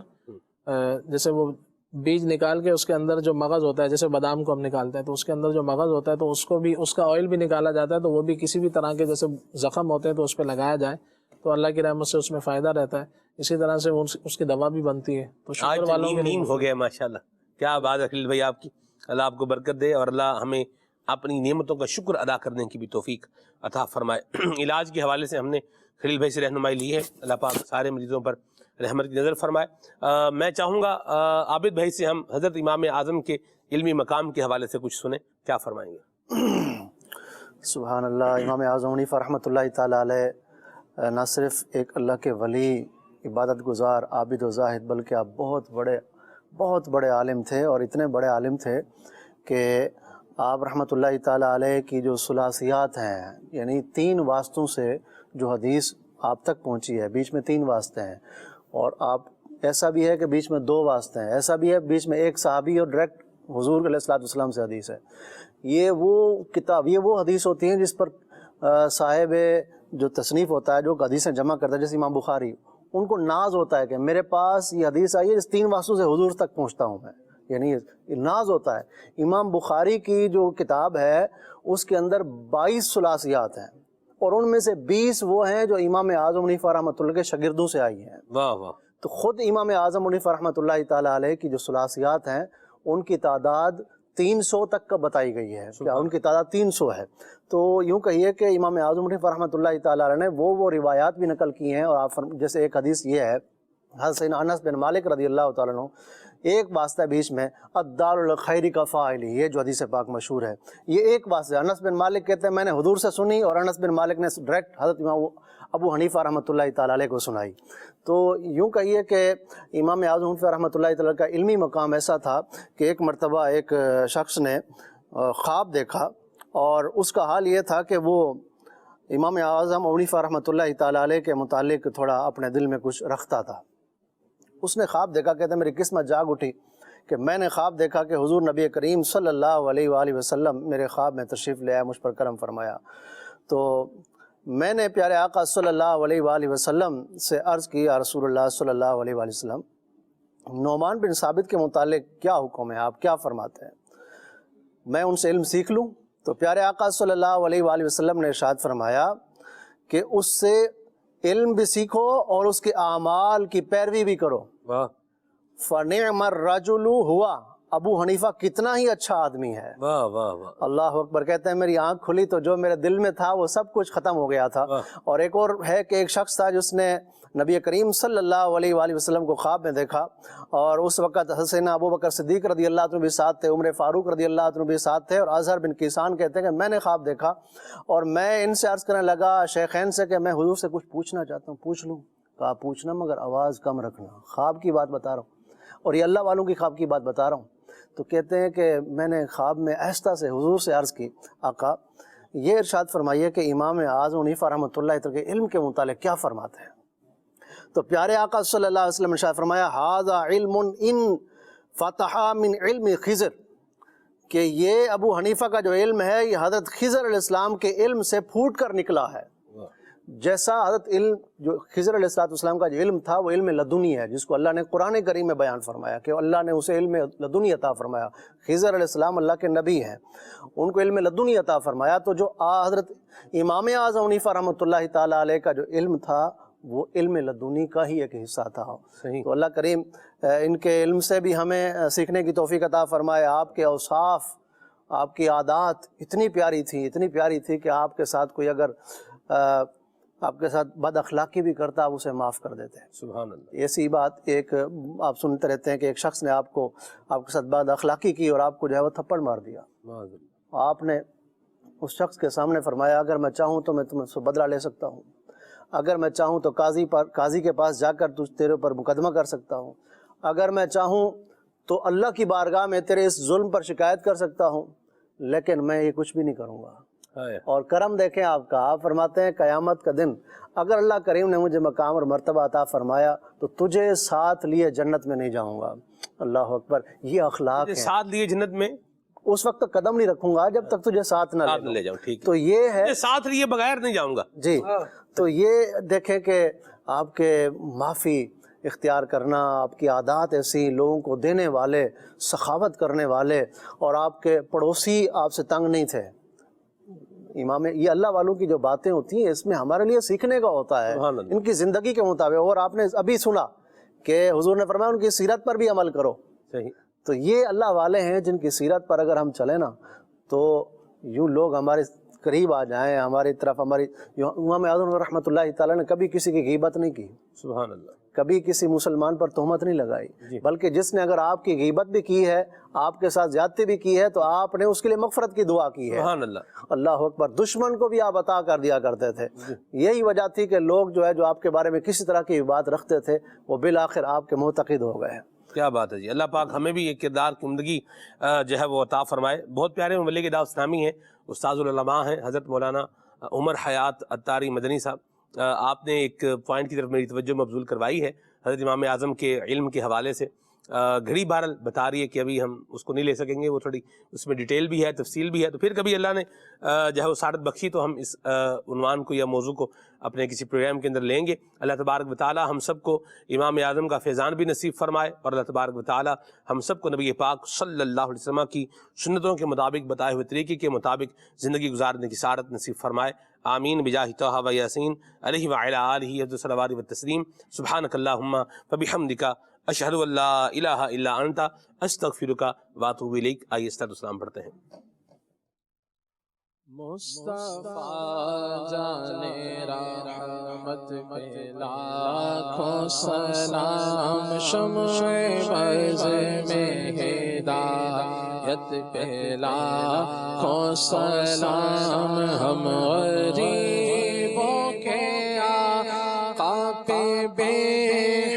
Speaker 9: جیسے وہ بیج نکال کے اس کے اندر جو مغز ہوتا ہے, جیسے بادام کو ہم نکالتے ہیں تو اس کے اندر جو مغز ہوتا ہے تو اس کو بھی, اس کا آئل بھی نکالا جاتا ہے, تو وہ بھی کسی بھی طرح کے جیسے زخم ہوتے ہیں تو اس پہ لگایا جائے تو اللہ کی رحمت سے اس میں فائدہ رہتا ہے. اسی طرح سے اس کی دوا بھی بنتی ہے. تو شوگر والوں کے
Speaker 2: نیم ہو گیا ماشاءاللہ, کیا بات ہے خلیل بھائی آپ کی, اللہ آپ کو برکت دے اور اللہ ہمیں اپنی نعمتوں کا شکر ادا کرنے کی بھی توفیق عطا فرمائے. علاج کے حوالے سے ہم نے خلیل بھائی سے رہنمائی لی ہے, اللہ پاک سارے مریضوں پر رحمت کی نظر فرمائے. میں چاہوں گا عابد بھائی سے ہم حضرت امام اعظم کے علمی مقام کے حوالے سے کچھ سنیں, کیا فرمائیں گے؟
Speaker 13: سبحان اللہ. امام اعظم حنیفہ رحمۃ اللہ تعالیٰ علیہ نہ صرف ایک اللہ کے ولی, عبادت گزار, عابد و زاہد, بلکہ آپ بہت بڑے عالم تھے, اور اتنے بڑے عالم تھے کہ آپ رحمۃ اللہ تعالیٰ علیہ کی جو ثلاثیات ہیں, یعنی 3 واسطوں سے جو حدیث آپ تک پہنچی ہے, بیچ میں 3 واسطے ہیں, اور آپ ایسا بھی ہے کہ بیچ میں 2 واسطے ہیں, ایسا بھی ہے بیچ میں ایک صحابی اور ڈائریکٹ حضور علیہ الصلوۃ والسلام سے حدیث ہے. یہ وہ کتاب, یہ وہ حدیث ہوتی ہیں جس پر صاحب جو تصنیف ہوتا ہے, جو حدیثیں جمع کرتا ہے, جیسے امام بخاری, ان کو ناز ہوتا ہے کہ میرے پاس یہ حدیث آئی ہے جس 3 واسطوں سے حضور تک پہنچتا ہوں میں, یعنی ناز ہوتا ہے. امام بخاری کی جو کتاب ہے اس کے اندر 22 ثلاثیات ہیں, اور ان میں سے 20 وہ ہیں جو امام اعظم حنیفہ رحمۃ اللہ کے شاگردوں سے آئی ہیں.
Speaker 2: واہ واہ.
Speaker 13: تو خود امام اعظم حنیفہ رحمۃ اللہ تعالیٰ علیہ کی جو ثلاثیات ہیں ان کی تعداد 300 تک کا بتائی گئی ہے, کیا ان کی تعداد 300 ہے. تو یوں کہیے کہ امام اعظم حنیفہ رحمۃ اللہ تعالیٰ علیہ نے وہ روایات بھی نقل کی ہیں, اور آپ جیسے ایک حدیث یہ ہے, حضرت انس بن مالک رضی اللہ تعالیٰ عنہ, ایک واسطہ بیچ میں الدار الخیر کا فاعل, یہ جو حدیث پاک مشہور ہے, یہ ایک واسطہ. انس بن مالک کہتے ہیں میں نے حضور سے سنی, اور انس بن مالک نے ڈائریکٹ حضرت امام ابو حنیفہ رحمۃ اللہ تعالیٰ علیہ کو سنائی. تو یوں کہیے کہ امام اعظم حنیفہ رحمۃ اللہ تعالیٰ کا علمی مقام ایسا تھا کہ ایک مرتبہ ایک شخص نے خواب دیکھا, اور اس کا حال یہ تھا کہ وہ امام اعظم حنیفہ رحمۃ اللہ تعالیٰ علیہ کے متعلق تھوڑا اپنے دل میں کچھ رکھتا تھا. اس نے خواب دیکھا, کہتے ہیں میری قسمت جاگ اٹھی کہ میں نے خواب دیکھا کہ حضور نبی کریم صلی اللہ علیہ وآلہ وسلم میرے خواب میں تشریف لے آئے, مجھ پر کرم فرمایا. تو میں نے پیارے آقا صلی اللہ علیہ وآلہ وسلم سے عرض کی, یا رسول اللہ صلی اللہ علیہ وآلہ وسلم, نعمان بن ثابت کے متعلق کیا حکم ہے, آپ کیا فرماتے ہیں, میں ان سے علم سیکھ لوں؟ تو پیارے آقا صلی اللہ علیہ وآلہ وسلم نے ارشاد فرمایا کہ اس سے علم بھی سیکھو اور اس کے اعمال کی پیروی بھی کرو. فَنِعْمَ الرَّجُلُ ہوا, ابو حنیفہ کتنا ہی اچھا آدمی ہے.
Speaker 2: واہ واہ واہ.
Speaker 13: اللہ اکبر. کہتے ہیں میری آنکھ کھلی تو جو میرے دل میں تھا وہ سب کچھ ختم ہو گیا تھا. اور ایک اور ہے کہ ایک شخص تھا جس نے نبی کریم صلی اللہ علیہ وآلہ وسلم کو خواب میں دیکھا, اور اس وقت حسین ابو بکر صدیق رضی اللہ عنہ بھی ساتھ تھے, عمر فاروق رضی اللہ عنہ بھی ساتھ تھے, اور اظہر بن کیسان کہتے ہیں کہ میں نے خواب دیکھا اور میں ان سے عرض کرنے لگا شیخین سے کہ میں حضور سے کچھ پوچھنا چاہتا ہوں, پوچھ لوں؟ کہا پوچھنا مگر آواز کم رکھنا, خواب کی بات بتا رہا ہوں اور یہ اللہ والوں کی خواب کی بات بتا رہا ہوں. تو کہتے ہیں کہ میں نے خواب میں آہستہ سے حضور سے عرض کی, آقا یہ ارشاد فرمائیے کہ امام اعظم حنیفہ رحمۃ اللہ تعالیٰ کے علم کے متعلق کیا فرماتے ہیں؟ تو پیارے آقا صلی اللہ علیہ وسلم نے ارشاد فرمایا ھذا علم ان فتح من علم خضر, کہ یہ ابو حنیفہ کا جو علم ہے یہ حضرت خضر علیہ السلام کے علم سے پھوٹ کر نکلا ہے. جیسا حضرت علم جو خضر علیہ السلام کا جو علم تھا وہ علم لدنی ہے, جس کو اللہ نے قرآن کریم میں بیان فرمایا کہ اللہ نے اسے علم لدنی عطا فرمایا. خضر علیہ السلام اللہ کے نبی ہیں, ان کو علم لدنی عطا فرمایا. تو جو حضرت امام اعظم حنیفہ رحمۃ اللہ تعالیٰ علیہ کا جو علم تھا وہ علم لدنی کا ہی ایک حصہ تھا. تو اللہ کریم ان کے علم سے بھی ہمیں سیکھنے کی توفیق عطا فرمائے. آپ کے اوصاف, آپ کی عادات اتنی پیاری تھی کہ آپ کے ساتھ کوئی اگر آپ کے ساتھ بد اخلاقی بھی کرتا آپ اسے معاف کر دیتے.
Speaker 2: سبحان اللہ.
Speaker 13: ایسی بات ایک آپ سنتے رہتے ہیں کہ ایک شخص نے آپ کے ساتھ بد اخلاقی کی اور آپ کو جو ہے وہ تھپڑ مار دیا. آپ نے اس شخص کے سامنے فرمایا اگر میں چاہوں تو میں تم سے بدلہ لے سکتا ہوں, اگر میں چاہوں تو قاضی کے پاس جا کر تیرے اوپر مقدمہ کر سکتا ہوں, اگر میں چاہوں تو اللہ کی بارگاہ میں تیرے اس ظلم پر شکایت کر سکتا ہوں, لیکن میں یہ کچھ بھی نہیں کروں گا. اور کرم دیکھیں آپ کا, آپ فرماتے ہیں قیامت کا دن اگر اللہ کریم نے مجھے مقام اور مرتبہ عطا فرمایا تو تجھے ساتھ لیے جنت میں نہیں جاؤں گا, اللہ اکبر، یہ اخلاق ہے.
Speaker 2: ساتھ لیے جنت میں
Speaker 13: اس وقت تک قدم نہیں رکھوں گا جب تک تجھے ساتھ نہ
Speaker 2: لے جاؤں. ٹھیک،
Speaker 13: تو یہ ہے
Speaker 2: ساتھ لیے بغیر نہیں جاؤں گا.
Speaker 13: جی. تو یہ دیکھیں کہ آپ کے معافی اختیار کرنا، آپ کی عادات ایسی، لوگوں کو دینے والے، سخاوت کرنے والے، اور آپ کے پڑوسی آپ سے تنگ نہیں تھے. امام، یہ اللہ والوں کی جو باتیں ہوتی ہیں اس میں ہمارے لیے سیکھنے کا ہوتا ہے ان کی زندگی کے مطابق. اور آپ نے ابھی سنا کہ حضور نے فرمایا ان کی سیرت پر بھی عمل کرو.
Speaker 2: صحیح.
Speaker 13: تو یہ اللہ والے ہیں جن کی سیرت پر اگر ہم چلیں نا تو یوں لوگ ہمارے قریب آ جائیں، ہماری طرف. ہماری امام اعظم رحمۃ اللہ تعالیٰ نے کبھی کسی کی غیبت نہیں کی.
Speaker 2: سبحان اللہ.
Speaker 13: کبھی کسی مسلمان پر تہمت نہیں لگائی، بلکہ جس نے اگر آپ کی غیبت بھی کی ہے، آپ کے ساتھ زیادتی بھی کی ہے، تو آپ نے اس کے لیے مغفرت کی دعا کی ہے.
Speaker 2: سبحان اللہ.
Speaker 13: اللہ اکبر. دشمن کو بھی آپ عطا کر دیا کرتے تھے. یہی وجہ تھی کہ لوگ جو ہے جو آپ کے بارے میں کسی طرح کی بات رکھتے تھے وہ بالآخر آپ کے معتقد ہو گئے.
Speaker 2: کیا بات ہے جی. اللہ پاک ہمیں بھی یہ کردار کی عمدگی جو ہے وہ عطا فرمائے. بہت پیارے مبلغ دعوت اسلامی ہیں، استاذ العلماء ہیں حضرت مولانا عمر حیات عطاری مدنی صاحب. آپ نے ایک پوائنٹ کی طرف میری توجہ مبذول کروائی ہے حضرت امام اعظم کے علم کے حوالے سے. گھڑی بہرحال بتا رہی ہے کہ ابھی ہم اس کو نہیں لے سکیں گے، وہ تھوڑی اس میں ڈیٹیل بھی ہے، تفصیل بھی ہے. تو پھر کبھی اللہ نے جو ہے وہ سعادت بخشی تو ہم اس عنوان کو یا موضوع کو اپنے کسی پروگرام کے اندر لیں گے. اللہ تبارک و تعالی ہم سب کو امام اعظم کا فیضان بھی نصیب فرمائے، اور اللہ تبارک و تعالی ہم سب کو نبی پاک صلی اللہ علیہ وسلم کی سنتوں کے مطابق، بتائے ہوئے طریقے کے مطابق زندگی گزارنے کی سعادت نصیب فرمائے. آمین بجاہ طہ و یاسین علیہ وعلی آلہ افضل الصلوات والتسلیم. سبحانک اللہم فبحمدک اشہد ان لا الہ الا انت استغفرک واتوب الیک. آئیے صلاۃ والسلام پڑھتے ہیں.
Speaker 1: مصطفیٰ جانے رحمت پہ لاکھوں سلام، شمع برز میں ہدایت پہ لاکھوں سلام. ہم غریبوں کے آقا پہ بے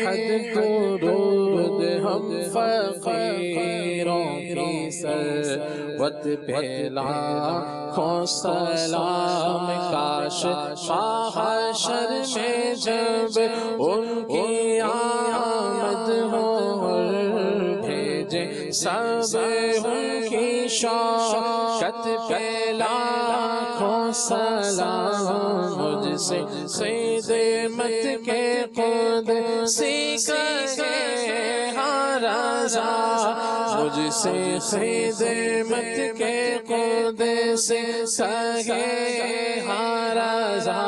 Speaker 1: حد درود، ہم فقیروں کی سروت پہ لاکھوں سلام. کاش محشر میں جب ان کی آمد ہو، بھیجے سب ان کی شوکت پہ لاکھوں سلام. مجھ سے خدمت کے قدسی کہے ہاں رضا، مجھ سے خدمت کے قدسی کہے ہاں رضا.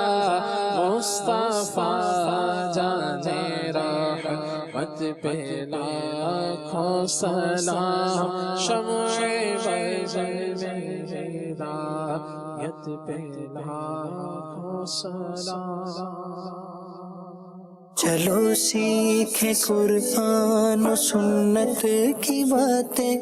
Speaker 1: مصطفیٰ جانے رحمت پہ لاکھوں سلام، شمع برز میں ہدایت پہ لاکھوں سلام.
Speaker 3: چلو سیکھیں قرآن و سنت کی باتیں،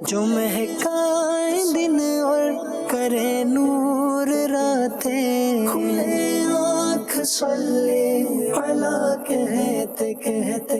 Speaker 3: جو مہکائیں دن اور کرے نور راتیں. کھلے آنکھ صلی علی کہتے کہتے